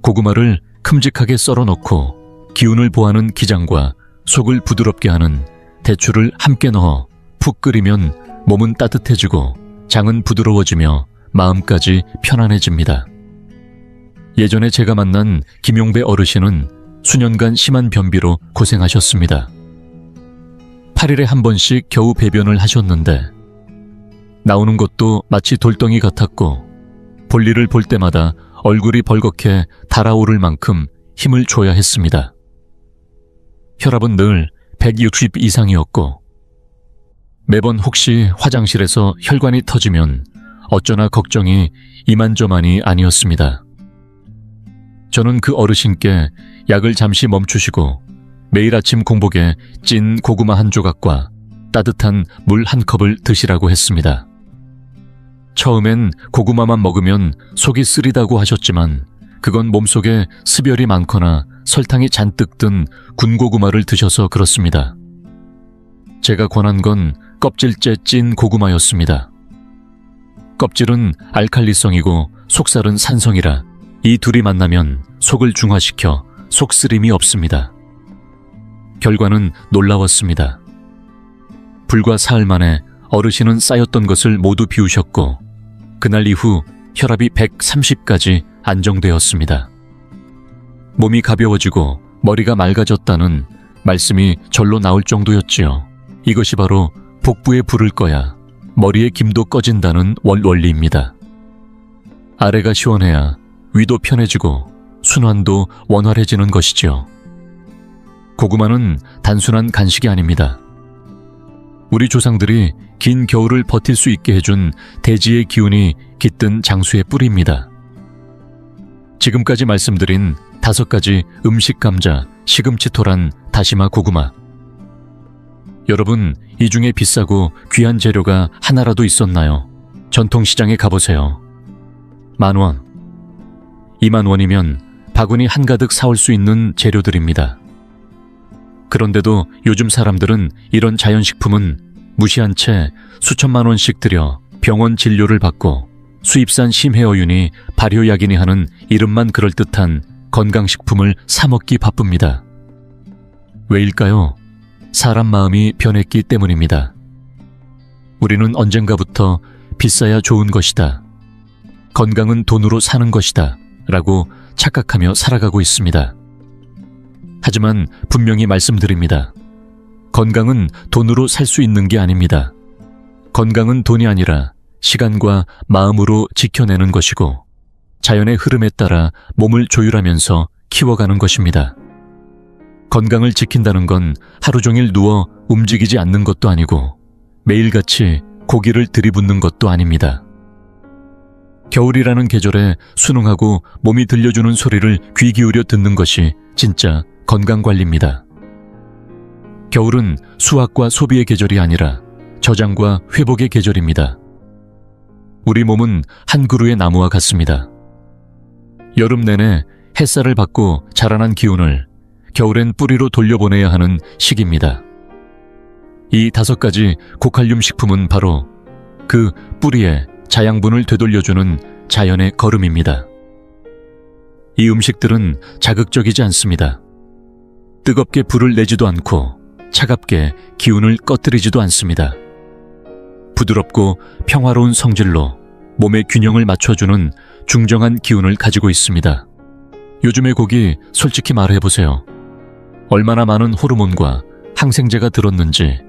고구마를 큼직하게 썰어 넣고 기운을 보하는 기장과 속을 부드럽게 하는 대추를 함께 넣어 푹 끓이면 몸은 따뜻해지고 장은 부드러워지며 마음까지 편안해집니다. 예전에 제가 만난 김용배 어르신은 수년간 심한 변비로 고생하셨습니다. 8일에 한 번씩 겨우 배변을 하셨는데 나오는 것도 마치 돌덩이 같았고 볼일을 볼 때마다 얼굴이 벌겋게 달아오를 만큼 힘을 줘야 했습니다. 혈압은 늘 160 이상이었고 매번 혹시 화장실에서 혈관이 터지면 어쩌나 걱정이 이만저만이 아니었습니다. 저는 그 어르신께 약을 잠시 멈추시고 매일 아침 공복에 찐 고구마 한 조각과 따뜻한 물 한 컵을 드시라고 했습니다. 처음엔 고구마만 먹으면 속이 쓰리다고 하셨지만 그건 몸속에 습열이 많거나 설탕이 잔뜩 든 군고구마를 드셔서 그렇습니다. 제가 권한 건 껍질째 찐 고구마였습니다. 껍질은 알칼리성이고 속살은 산성이라 이 둘이 만나면 속을 중화시켜 속쓰림이 없습니다. 결과는 놀라웠습니다. 불과 사흘 만에 어르신은 쌓였던 것을 모두 비우셨고 그날 이후 혈압이 130까지 안정되었습니다. 몸이 가벼워지고 머리가 맑아졌다는 말씀이 절로 나올 정도였지요. 이것이 바로 복부에 불을 꺼야 머리의 김도 꺼진다는 원리입니다. 아래가 시원해야 위도 편해지고 순환도 원활해지는 것이지요. 고구마는 단순한 간식이 아닙니다. 우리 조상들이 긴 겨울을 버틸 수 있게 해준 대지의 기운이 깃든 장수의 뿌리입니다. 지금까지 말씀드린 5가지 음식 감자, 시금치 토란, 다시마 고구마. 여러분, 이 중에 비싸고 귀한 재료가 하나라도 있었나요? 전통시장에 가보세요. 10,000원. 20,000원이면 바구니 한가득 사올 수 있는 재료들입니다. 그런데도 요즘 사람들은 이런 자연식품은 무시한 채 수천만 원씩 들여 병원 진료를 받고 수입산 심해어윤이 발효약이니 하는 이름만 그럴듯한 건강식품을 사 먹기 바쁩니다. 왜일까요? 사람 마음이 변했기 때문입니다. 우리는 언젠가부터 비싸야 좋은 것이다, 건강은 돈으로 사는 것이다 라고 착각하며 살아가고 있습니다. 하지만 분명히 말씀드립니다. 건강은 돈으로 살 수 있는 게 아닙니다. 건강은 돈이 아니라 시간과 마음으로 지켜내는 것이고 자연의 흐름에 따라 몸을 조율하면서 키워가는 것입니다. 건강을 지킨다는 건 하루 종일 누워 움직이지 않는 것도 아니고 매일같이 고기를 들이붓는 것도 아닙니다. 겨울이라는 계절에 순응하고 몸이 들려주는 소리를 귀 기울여 듣는 것이 진짜 건강관리입니다. 겨울은 수확과 소비의 계절이 아니라 저장과 회복의 계절입니다. 우리 몸은 한 그루의 나무와 같습니다. 여름 내내 햇살을 받고 자라난 기운을 겨울엔 뿌리로 돌려보내야 하는 시기입니다. 이 5가지 고칼륨 식품은 바로 그 뿌리에 자양분을 되돌려주는 자연의 걸음입니다. 이 음식들은 자극적이지 않습니다. 뜨겁게 불을 내지도 않고 차갑게 기운을 꺼뜨리지도 않습니다. 부드럽고 평화로운 성질로 몸의 균형을 맞춰주는 중정한 기운을 가지고 있습니다. 요즘의 고기 솔직히 말해보세요. 얼마나 많은 호르몬과 항생제가 들었는지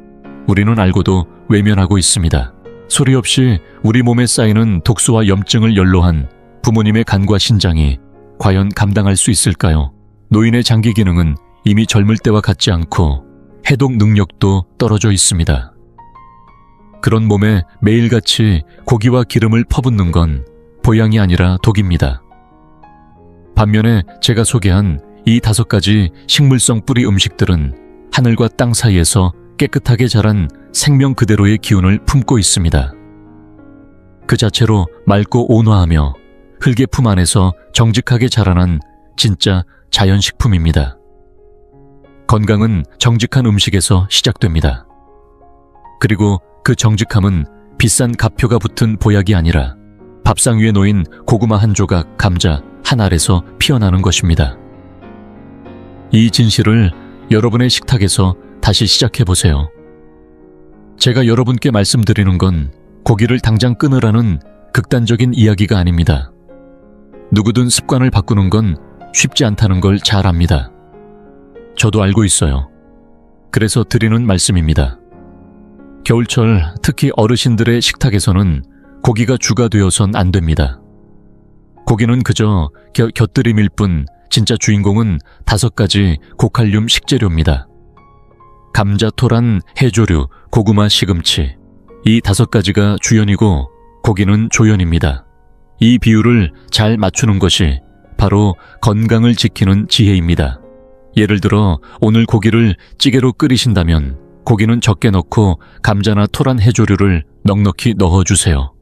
우리는 알고도 외면하고 있습니다. 소리 없이 우리 몸에 쌓이는 독소와 염증을 연로한 부모님의 간과 신장이 과연 감당할 수 있을까요? 노인의 장기 기능은 이미 젊을 때와 같지 않고 해독 능력도 떨어져 있습니다. 그런 몸에 매일같이 고기와 기름을 퍼붓는 건 보양이 아니라 독입니다. 반면에 제가 소개한 이 5가지 식물성 뿌리 음식들은 하늘과 땅 사이에서 깨끗하게 자란 생명 그대로의 기운을 품고 있습니다. 그 자체로 맑고 온화하며 흙의 품 안에서 정직하게 자라난 진짜 자연식품입니다. 건강은 정직한 음식에서 시작됩니다. 그리고 그 정직함은 비싼 값표가 붙은 보약이 아니라 밥상 위에 놓인 고구마 한 조각, 감자 한 알에서 피어나는 것입니다. 이 진실을 여러분의 식탁에서 다시 시작해보세요. 제가 여러분께 말씀드리는 건 고기를 당장 끊으라는 극단적인 이야기가 아닙니다. 누구든 습관을 바꾸는 건 쉽지 않다는 걸 잘 압니다. 저도 알고 있어요. 그래서 드리는 말씀입니다. 겨울철 특히 어르신들의 식탁에서는 고기가 주가 되어선 안 됩니다. 고기는 그저 곁들임일 뿐 진짜 주인공은 5가지 고칼륨 식재료입니다. 감자, 토란, 해조류, 고구마, 시금치 이 5가지가 주연이고 고기는 조연입니다. 이 비율을 잘 맞추는 것이 바로 건강을 지키는 지혜입니다. 예를 들어 오늘 고기를 찌개로 끓이신다면 고기는 적게 넣고 감자나 토란, 해조류를 넉넉히 넣어주세요.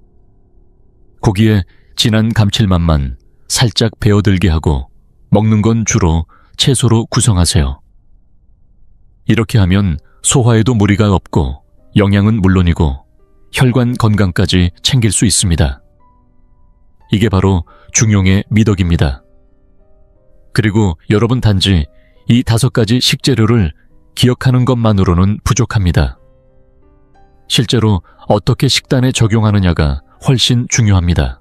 고기에 진한 감칠맛만 살짝 배어들게 하고 먹는 건 주로 채소로 구성하세요. 이렇게 하면 소화에도 무리가 없고 영양은 물론이고 혈관 건강까지 챙길 수 있습니다. 이게 바로 중용의 미덕입니다. 그리고 여러분 단지 이 5가지 식재료를 기억하는 것만으로는 부족합니다. 실제로 어떻게 식단에 적용하느냐가 훨씬 중요합니다.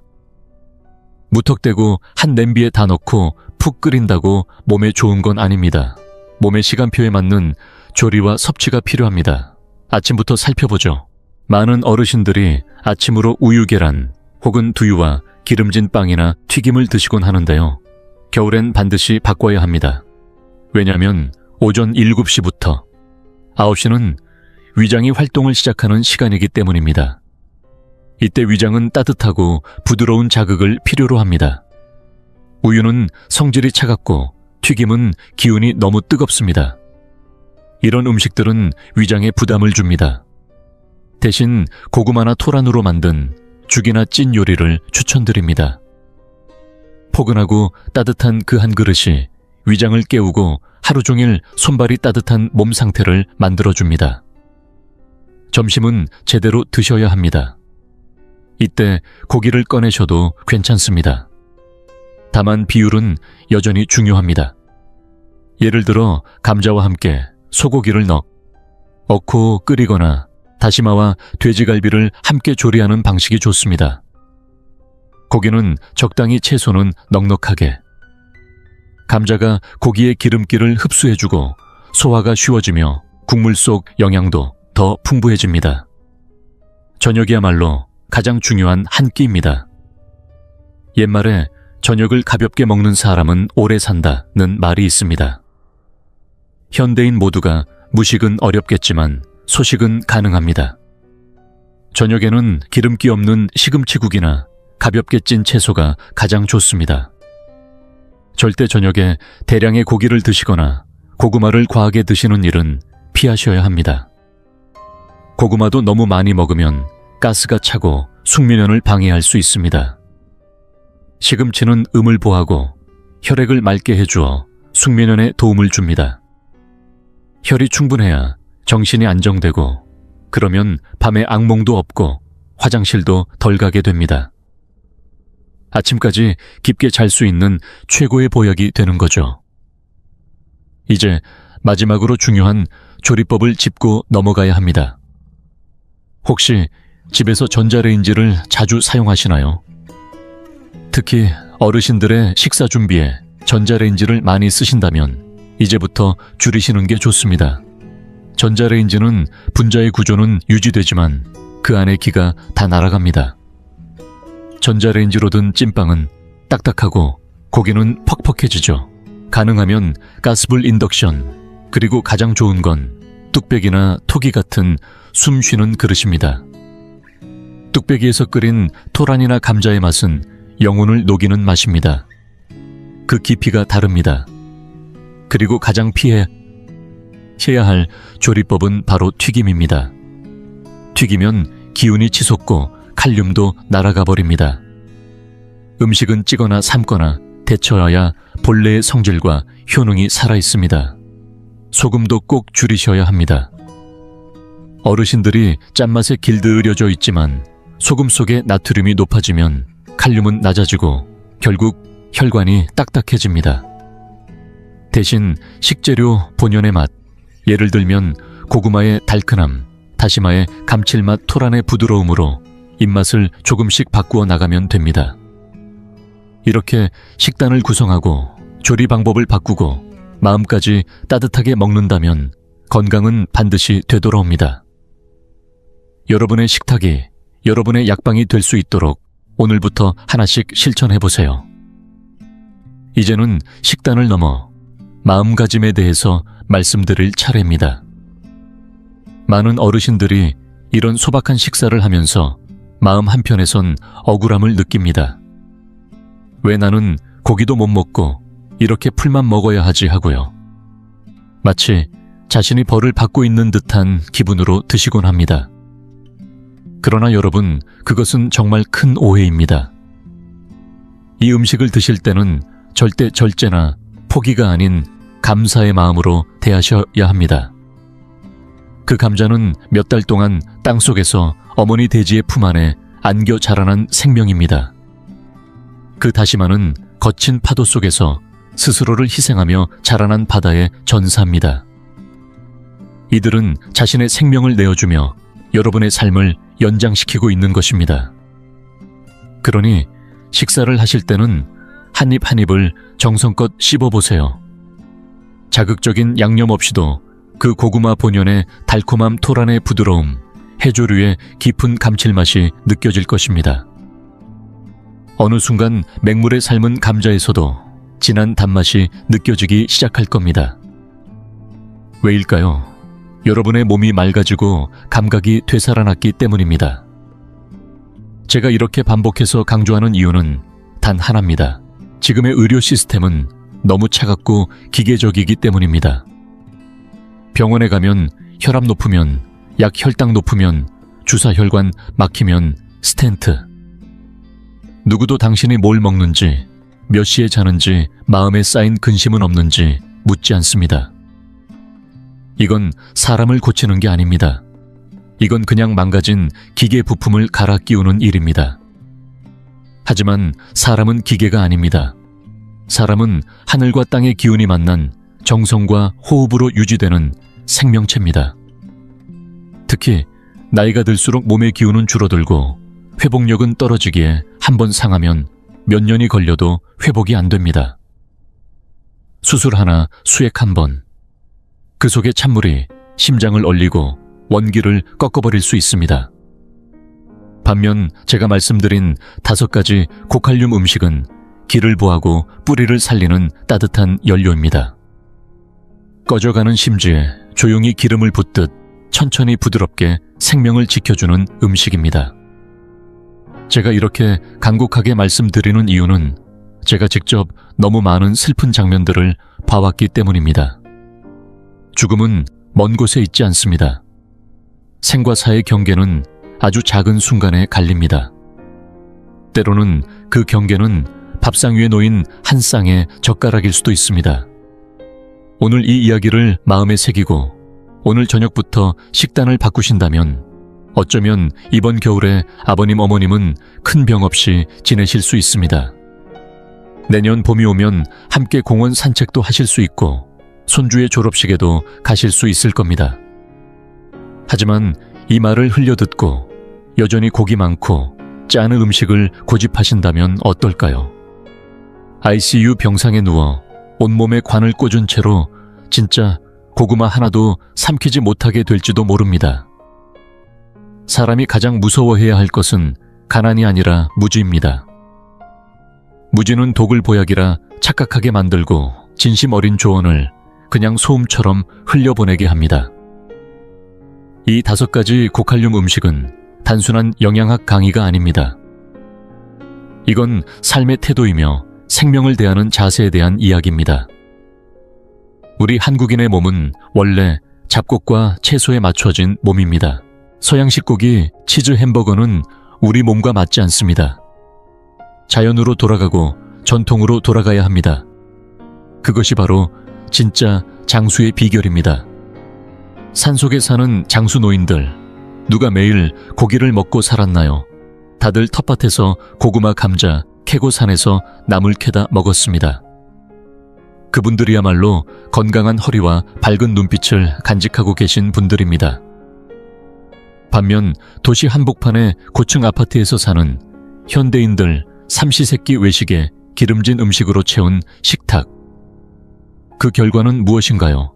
무턱대고 한 냄비에 다 넣고 푹 끓인다고 몸에 좋은 건 아닙니다. 몸의 시간표에 맞는 조리와 섭취가 필요합니다. 아침부터 살펴보죠. 많은 어르신들이 아침으로 우유 계란 혹은 두유와 기름진 빵이나 튀김을 드시곤 하는데요. 겨울엔 반드시 바꿔야 합니다. 왜냐하면 오전 7시부터 9시는 위장이 활동을 시작하는 시간이기 때문입니다. 이때 위장은 따뜻하고 부드러운 자극을 필요로 합니다. 우유는 성질이 차갑고 튀김은 기운이 너무 뜨겁습니다. 이런 음식들은 위장에 부담을 줍니다. 대신 고구마나 토란으로 만든 죽이나 찐 요리를 추천드립니다. 포근하고 따뜻한 그 한 그릇이 위장을 깨우고 하루 종일 손발이 따뜻한 몸 상태를 만들어줍니다. 점심은 제대로 드셔야 합니다. 이때 고기를 꺼내셔도 괜찮습니다. 다만 비율은 여전히 중요합니다. 예를 들어 감자와 함께 소고기를 넣고 끓이거나 다시마와 돼지갈비를 함께 조리하는 방식이 좋습니다. 고기는 적당히, 채소는 넉넉하게. 감자가 고기의 기름기를 흡수해주고 소화가 쉬워지며 국물 속 영양도 더 풍부해집니다. 저녁이야말로 가장 중요한 한 끼입니다. 옛말에 저녁을 가볍게 먹는 사람은 오래 산다는 말이 있습니다. 현대인 모두가 무식은 어렵겠지만 소식은 가능합니다. 저녁에는 기름기 없는 시금치국이나 가볍게 찐 채소가 가장 좋습니다. 절대 저녁에 대량의 고기를 드시거나 고구마를 과하게 드시는 일은 피하셔야 합니다. 고구마도 너무 많이 먹으면 가스가 차고 숙면을 방해할 수 있습니다. 시금치는 음을 보하고 혈액을 맑게 해주어 숙면에 도움을 줍니다. 혈이 충분해야 정신이 안정되고 그러면 밤에 악몽도 없고 화장실도 덜 가게 됩니다. 아침까지 깊게 잘 수 있는 최고의 보약이 되는 거죠. 이제 마지막으로 중요한 조리법을 짚고 넘어가야 합니다. 혹시 집에서 전자레인지를 자주 사용하시나요? 특히 어르신들의 식사 준비에 전자레인지를 많이 쓰신다면 이제부터 줄이시는 게 좋습니다. 전자레인지는 분자의 구조는 유지되지만 그 안의 기가 다 날아갑니다. 전자레인지로 든 찐빵은 딱딱하고 고기는 퍽퍽해지죠. 가능하면 가스불 인덕션, 그리고 가장 좋은 건 뚝배기나 토기 같은 숨 쉬는 그릇입니다. 뚝배기에서 끓인 토란이나 감자의 맛은 영혼을 녹이는 맛입니다. 그 깊이가 다릅니다. 그리고 가장 해야 할 조리법은 바로 튀김입니다. 튀기면 기운이 치솟고 칼륨도 날아가 버립니다. 음식은 찌거나 삶거나 데쳐야 본래의 성질과 효능이 살아있습니다. 소금도 꼭 줄이셔야 합니다. 어르신들이 짠맛에 길들여져 있지만 소금 속에 나트륨이 높아지면 칼륨은 낮아지고 결국 혈관이 딱딱해집니다. 대신 식재료 본연의 맛, 예를 들면 고구마의 달큰함, 다시마의 감칠맛 토란의 부드러움으로 입맛을 조금씩 바꾸어 나가면 됩니다. 이렇게 식단을 구성하고 조리 방법을 바꾸고 마음까지 따뜻하게 먹는다면 건강은 반드시 되돌아옵니다. 여러분의 식탁이 여러분의 약방이 될 수 있도록 오늘부터 하나씩 실천해보세요. 이제는 식단을 넘어 마음가짐에 대해서 말씀드릴 차례입니다. 많은 어르신들이 이런 소박한 식사를 하면서 마음 한편에선 억울함을 느낍니다. 왜 나는 고기도 못 먹고 이렇게 풀만 먹어야 하지 하고요. 마치 자신이 벌을 받고 있는 듯한 기분으로 드시곤 합니다. 그러나 여러분, 그것은 정말 큰 오해입니다. 이 음식을 드실 때는 절대 절제나 포기가 아닌 감사의 마음으로 대하셔야 합니다. 그 감자는 몇 달 동안 땅속에서 어머니 돼지의 품 안에 안겨 자라난 생명입니다. 그 다시마는 거친 파도 속에서 스스로를 희생하며 자라난 바다의 전사입니다. 이들은 자신의 생명을 내어주며 여러분의 삶을 연장시키고 있는 것입니다. 그러니 식사를 하실 때는 한 입 한 입을 정성껏 씹어보세요. 자극적인 양념 없이도 그 고구마 본연의 달콤함 토란의 부드러움, 해조류의 깊은 감칠맛이 느껴질 것입니다. 어느 순간 맹물에 삶은 감자에서도 진한 단맛이 느껴지기 시작할 겁니다. 왜일까요? 여러분의 몸이 맑아지고 감각이 되살아났기 때문입니다. 제가 이렇게 반복해서 강조하는 이유는 단 하나입니다. 지금의 의료 시스템은 너무 차갑고 기계적이기 때문입니다. 병원에 가면 혈압 높으면, 약 혈당 높으면, 주사 혈관 막히면 스텐트. 누구도 당신이 뭘 먹는지, 몇 시에 자는지, 마음에 쌓인 근심은 없는지 묻지 않습니다. 이건 사람을 고치는 게 아닙니다. 이건 그냥 망가진 기계 부품을 갈아 끼우는 일입니다. 하지만 사람은 기계가 아닙니다. 사람은 하늘과 땅의 기운이 만난 정성과 호흡으로 유지되는 생명체입니다. 특히 나이가 들수록 몸의 기운은 줄어들고 회복력은 떨어지기에 한번 상하면 몇 년이 걸려도 회복이 안 됩니다. 수술 하나, 수액 한 번. 그 속에 찬물이 심장을 얼리고 원기를 꺾어버릴 수 있습니다. 반면 제가 말씀드린 5가지 고칼륨 음식은 기를 보하고 뿌리를 살리는 따뜻한 연료입니다. 꺼져가는 심지에 조용히 기름을 붓듯 천천히 부드럽게 생명을 지켜주는 음식입니다. 제가 이렇게 간곡하게 말씀드리는 이유는 제가 직접 너무 많은 슬픈 장면들을 봐왔기 때문입니다. 죽음은 먼 곳에 있지 않습니다. 생과 사의 경계는 아주 작은 순간에 갈립니다. 때로는 그 경계는 밥상 위에 놓인 한 쌍의 젓가락일 수도 있습니다. 오늘 이 이야기를 마음에 새기고 오늘 저녁부터 식단을 바꾸신다면 어쩌면 이번 겨울에 아버님 어머님은 큰 병 없이 지내실 수 있습니다. 내년 봄이 오면 함께 공원 산책도 하실 수 있고 손주의 졸업식에도 가실 수 있을 겁니다. 하지만 이 말을 흘려듣고 여전히 고기 많고 짜는 음식을 고집하신다면 어떨까요? ICU 병상에 누워 온몸에 관을 꽂은 채로 진짜 고구마 하나도 삼키지 못하게 될지도 모릅니다. 사람이 가장 무서워해야 할 것은 가난이 아니라 무지입니다. 무지는 독을 보약이라 착각하게 만들고 진심 어린 조언을 그냥 소음처럼 흘려보내게 합니다. 이 5가지 고칼륨 음식은 단순한 영양학 강의가 아닙니다. 이건 삶의 태도이며 생명을 대하는 자세에 대한 이야기입니다. 우리 한국인의 몸은 원래 잡곡과 채소에 맞춰진 몸입니다. 서양식 고기, 치즈 햄버거는 우리 몸과 맞지 않습니다. 자연으로 돌아가고 전통으로 돌아가야 합니다. 그것이 바로 진짜 장수의 비결입니다. 산속에 사는 장수 노인들, 누가 매일 고기를 먹고 살았나요? 다들 텃밭에서 고구마, 감자 캐고 산에서 나물 캐다 먹었습니다. 그분들이야말로 건강한 허리와 밝은 눈빛을 간직하고 계신 분들입니다. 반면 도시 한복판의 고층 아파트에서 사는 현대인들 삼시세끼 외식에 기름진 음식으로 채운 식탁. 그 결과는 무엇인가요?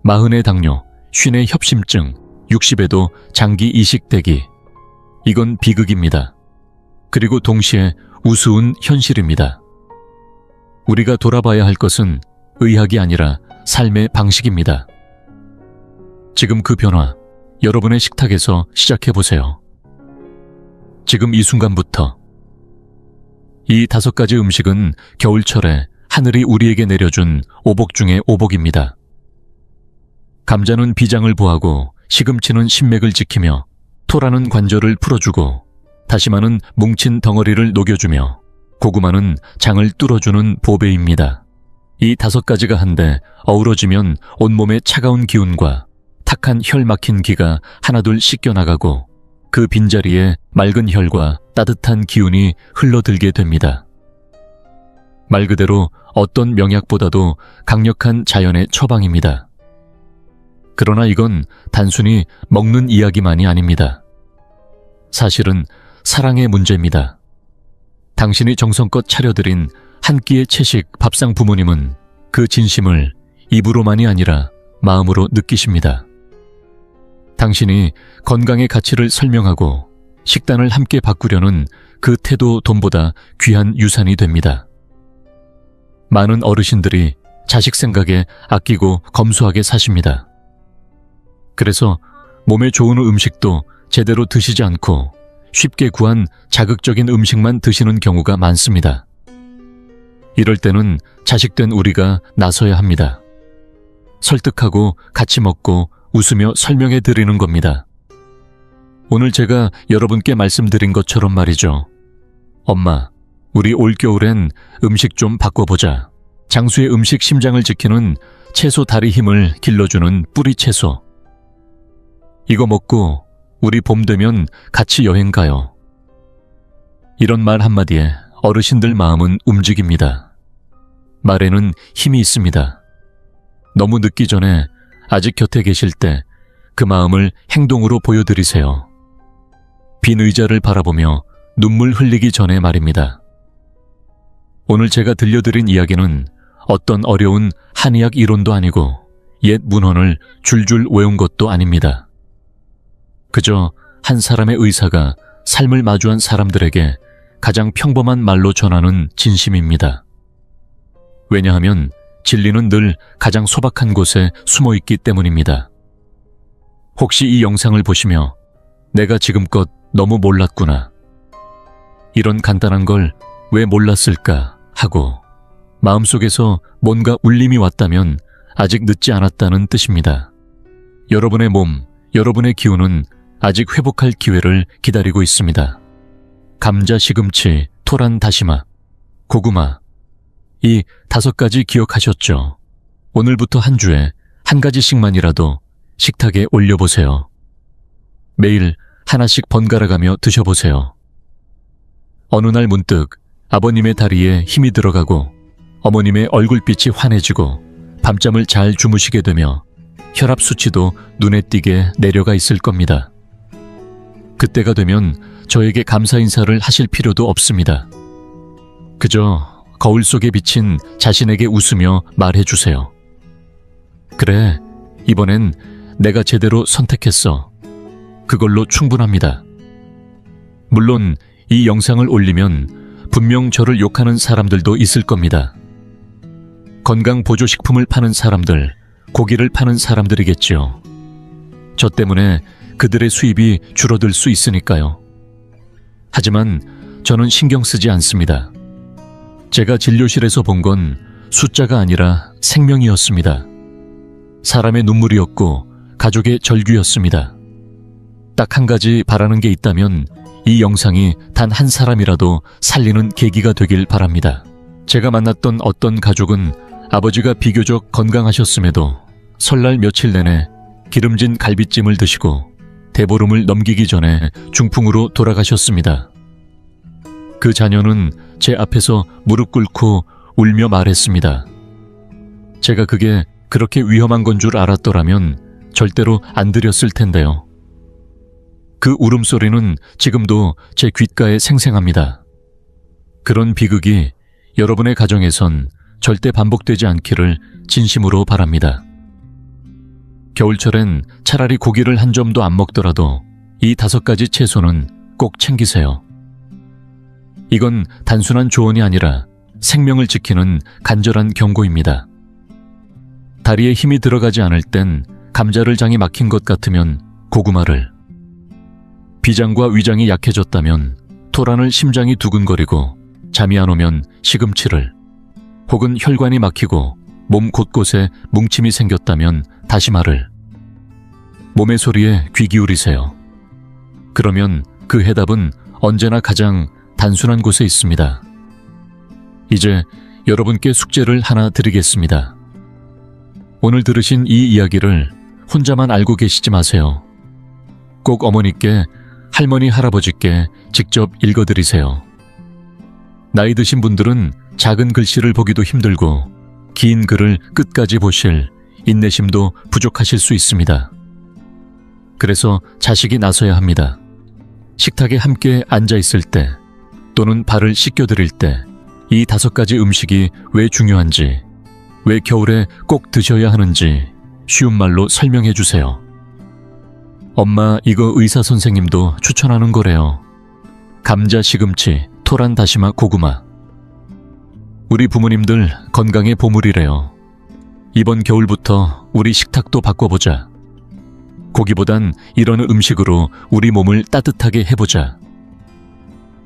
40의 당뇨, 50의 협심증, 60에도 장기 이식되기. 이건 비극입니다. 그리고 동시에 우스운 현실입니다. 우리가 돌아봐야 할 것은 의학이 아니라 삶의 방식입니다. 지금 그 변화, 여러분의 식탁에서 시작해보세요. 지금 이 순간부터. 이 5가지 음식은 겨울철에 하늘이 우리에게 내려준 오복 중의 오복입니다. 감자는 비장을 보하고 시금치는 신맥을 지키며 토라는 관절을 풀어주고 다시마는 뭉친 덩어리를 녹여주며 고구마는 장을 뚫어주는 보배입니다. 이 5가지가 한데 어우러지면 온몸의 차가운 기운과 탁한 혈 막힌 기가 하나둘 씻겨나가고 그 빈자리에 맑은 혈과 따뜻한 기운이 흘러들게 됩니다. 말 그대로 어떤 명약보다도 강력한 자연의 처방입니다. 그러나 이건 단순히 먹는 이야기만이 아닙니다. 사실은 사랑의 문제입니다. 당신이 정성껏 차려드린 한 끼의 채식 밥상 부모님은 그 진심을 입으로만이 아니라 마음으로 느끼십니다. 당신이 건강의 가치를 설명하고 식단을 함께 바꾸려는 그 태도 돈보다 귀한 유산이 됩니다. 많은 어르신들이 자식 생각에 아끼고 검소하게 사십니다. 그래서 몸에 좋은 음식도 제대로 드시지 않고 쉽게 구한 자극적인 음식만 드시는 경우가 많습니다. 이럴 때는 자식된 우리가 나서야 합니다. 설득하고 같이 먹고 웃으며 설명해 드리는 겁니다. 오늘 제가 여러분께 말씀드린 것처럼 말이죠. 엄마, 우리 올겨울엔 음식 좀 바꿔보자. 장수의 음식 심장을 지키는 채소 다리 힘을 길러주는 뿌리 채소. 이거 먹고 우리 봄 되면 같이 여행 가요. 이런 말 한마디에 어르신들 마음은 움직입니다. 말에는 힘이 있습니다. 너무 늦기 전에 아직 곁에 계실 때 그 마음을 행동으로 보여드리세요. 빈 의자를 바라보며 눈물 흘리기 전에 말입니다. 오늘 제가 들려드린 이야기는 어떤 어려운 한의학 이론도 아니고 옛 문헌을 줄줄 외운 것도 아닙니다. 그저 한 사람의 의사가 삶을 마주한 사람들에게 가장 평범한 말로 전하는 진심입니다. 왜냐하면 진리는 늘 가장 소박한 곳에 숨어 있기 때문입니다. 혹시 이 영상을 보시며 내가 지금껏 너무 몰랐구나. 이런 간단한 걸 왜 몰랐을까 하고 마음속에서 뭔가 울림이 왔다면 아직 늦지 않았다는 뜻입니다. 여러분의 몸, 여러분의 기운은 아직 회복할 기회를 기다리고 있습니다. 감자, 시금치, 토란, 다시마, 고구마. 이 5가지 기억하셨죠? 오늘부터 한 주에 한 가지씩만이라도 식탁에 올려보세요. 매일 하나씩 번갈아가며 드셔보세요. 어느 날 문득 아버님의 다리에 힘이 들어가고 어머님의 얼굴빛이 환해지고 밤잠을 잘 주무시게 되며 혈압 수치도 눈에 띄게 내려가 있을 겁니다. 그때가 되면 저에게 감사 인사를 하실 필요도 없습니다. 그저 거울 속에 비친 자신에게 웃으며 말해주세요. 그래, 이번엔 내가 제대로 선택했어. 그걸로 충분합니다. 물론 이 영상을 올리면 분명 저를 욕하는 사람들도 있을 겁니다. 건강 보조식품을 파는 사람들, 고기를 파는 사람들이겠지요. 저 때문에 그들의 수입이 줄어들 수 있으니까요. 하지만 저는 신경 쓰지 않습니다. 제가 진료실에서 본 건 숫자가 아니라 생명이었습니다. 사람의 눈물이었고 가족의 절규였습니다. 딱 한 가지 바라는 게 있다면 이 영상이 단 한 사람이라도 살리는 계기가 되길 바랍니다. 제가 만났던 어떤 가족은 아버지가 비교적 건강하셨음에도 설날 며칠 내내 기름진 갈비찜을 드시고 대보름을 넘기기 전에 중풍으로 돌아가셨습니다. 그 자녀는 제 앞에서 무릎 꿇고 울며 말했습니다. 제가 그게 그렇게 위험한 건 줄 알았더라면 절대로 안 드렸을 텐데요. 그 울음소리는 지금도 제 귓가에 생생합니다. 그런 비극이 여러분의 가정에선 절대 반복되지 않기를 진심으로 바랍니다. 겨울철엔 차라리 고기를 한 점도 안 먹더라도 이 5가지 채소는 꼭 챙기세요. 이건 단순한 조언이 아니라 생명을 지키는 간절한 경고입니다. 다리에 힘이 들어가지 않을 땐 감자를 장이 막힌 것 같으면 고구마를, 비장과 위장이 약해졌다면 토란을 심장이 두근거리고 잠이 안 오면 시금치를, 혹은 혈관이 막히고 몸 곳곳에 뭉침이 생겼다면 다시마를. 몸의 소리에 귀 기울이세요. 그러면 그 해답은 언제나 가장 단순한 곳에 있습니다. 이제 여러분께 숙제를 하나 드리겠습니다. 오늘 들으신 이 이야기를 혼자만 알고 계시지 마세요. 꼭 어머니께, 할머니, 할아버지께 직접 읽어드리세요. 나이 드신 분들은 작은 글씨를 보기도 힘들고 긴 글을 끝까지 보실 인내심도 부족하실 수 있습니다. 그래서 자식이 나서야 합니다. 식탁에 함께 앉아 있을 때 또는 발을 씻겨드릴 때 이 5가지 음식이 왜 중요한지, 왜 겨울에 꼭 드셔야 하는지 쉬운 말로 설명해 주세요. 엄마, 이거 의사 선생님도 추천하는 거래요. 감자, 시금치, 토란, 다시마, 고구마. 우리 부모님들 건강의 보물이래요. 이번 겨울부터 우리 식탁도 바꿔보자. 고기보단 이런 음식으로 우리 몸을 따뜻하게 해보자.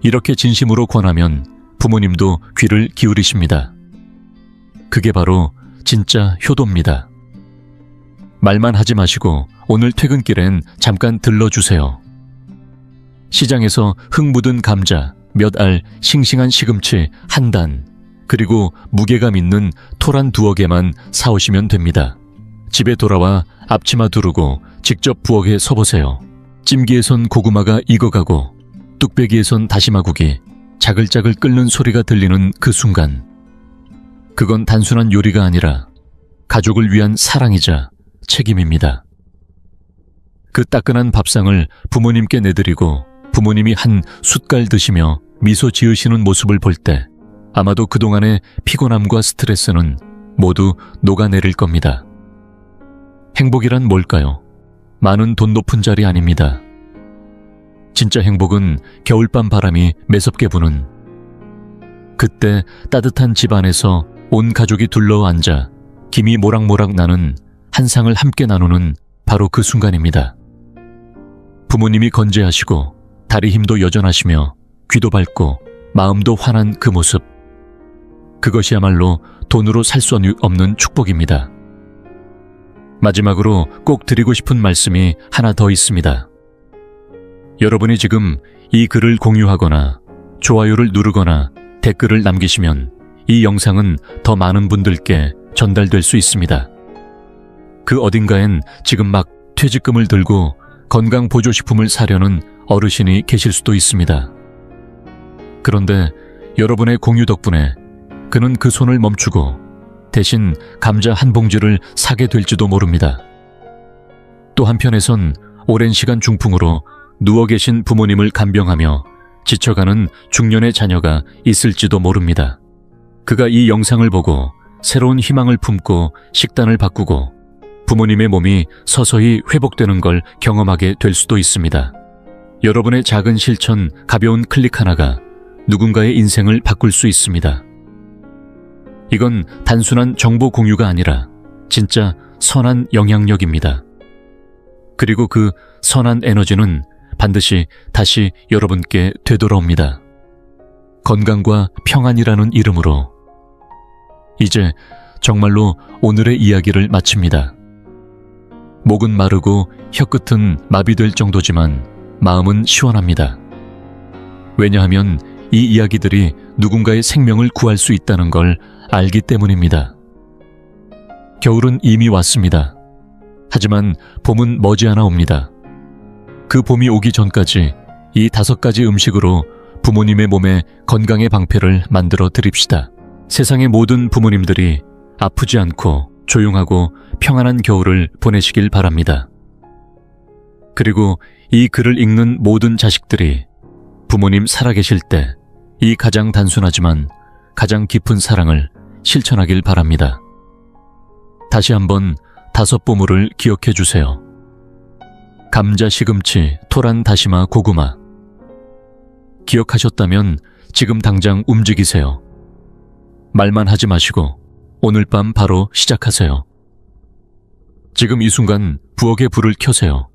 이렇게 진심으로 권하면 부모님도 귀를 기울이십니다. 그게 바로 진짜 효도입니다. 말만 하지 마시고 오늘 퇴근길엔 잠깐 들러주세요. 시장에서 흙 묻은 감자, 몇 알, 싱싱한 시금치 한 단, 그리고 무게감 있는 토란 2억에만 사오시면 됩니다. 집에 돌아와 앞치마 두르고 직접 부엌에 서보세요. 찜기에선 고구마가 익어가고 뚝배기에선 다시마국이 자글자글 끓는 소리가 들리는 그 순간, 그건 단순한 요리가 아니라 가족을 위한 사랑이자 책임입니다. 그 따끈한 밥상을 부모님께 내드리고 부모님이 한 숟갈 드시며 미소 지으시는 모습을 볼 때 아마도 그동안의 피곤함과 스트레스는 모두 녹아내릴 겁니다. 행복이란 뭘까요? 많은 돈 높은 자리 아닙니다. 진짜 행복은 겨울밤 바람이 매섭게 부는, 그때 따뜻한 집 안에서 온 가족이 둘러앉아 김이 모락모락 나는 한 상을 함께 나누는 바로 그 순간입니다. 부모님이 건재하시고 다리 힘도 여전하시며 귀도 밝고 마음도 환한 그 모습, 그것이야말로 돈으로 살 수 없는 축복입니다. 마지막으로 꼭 드리고 싶은 말씀이 하나 더 있습니다. 여러분이 지금 이 글을 공유하거나 좋아요를 누르거나 댓글을 남기시면 이 영상은 더 많은 분들께 전달될 수 있습니다. 그 어딘가엔 지금 막 퇴직금을 들고 건강보조식품을 사려는 어르신이 계실 수도 있습니다. 그런데 여러분의 공유 덕분에 그는 그 손을 멈추고 대신 감자 한 봉지를 사게 될지도 모릅니다. 또 한편에선 오랜 시간 중풍으로 누워 계신 부모님을 간병하며 지쳐가는 중년의 자녀가 있을지도 모릅니다. 그가 이 영상을 보고 새로운 희망을 품고 식단을 바꾸고 부모님의 몸이 서서히 회복되는 걸 경험하게 될 수도 있습니다. 여러분의 작은 실천, 가벼운 클릭 하나가 누군가의 인생을 바꿀 수 있습니다. 이건 단순한 정보 공유가 아니라 진짜 선한 영향력입니다. 그리고 그 선한 에너지는 반드시 다시 여러분께 되돌아옵니다. 건강과 평안이라는 이름으로. 이제 정말로 오늘의 이야기를 마칩니다. 목은 마르고 혀끝은 마비될 정도지만 마음은 시원합니다. 왜냐하면 이 이야기들이 누군가의 생명을 구할 수 있다는 걸 알기 때문입니다. 겨울은 이미 왔습니다. 하지만 봄은 머지않아 옵니다. 그 봄이 오기 전까지 이 5가지 음식으로 부모님의 몸에 건강의 방패를 만들어 드립시다. 세상의 모든 부모님들이 아프지 않고 조용하고 평안한 겨울을 보내시길 바랍니다. 그리고 이 글을 읽는 모든 자식들이 부모님 살아계실 때 이 가장 단순하지만 가장 깊은 사랑을 실천하길 바랍니다. 다시 한번 5보물을 기억해 주세요. 감자, 시금치, 토란, 다시마, 고구마. 기억하셨다면 지금 당장 움직이세요. 말만 하지 마시고 오늘 밤 바로 시작하세요. 지금 이 순간 부엌에 불을 켜세요.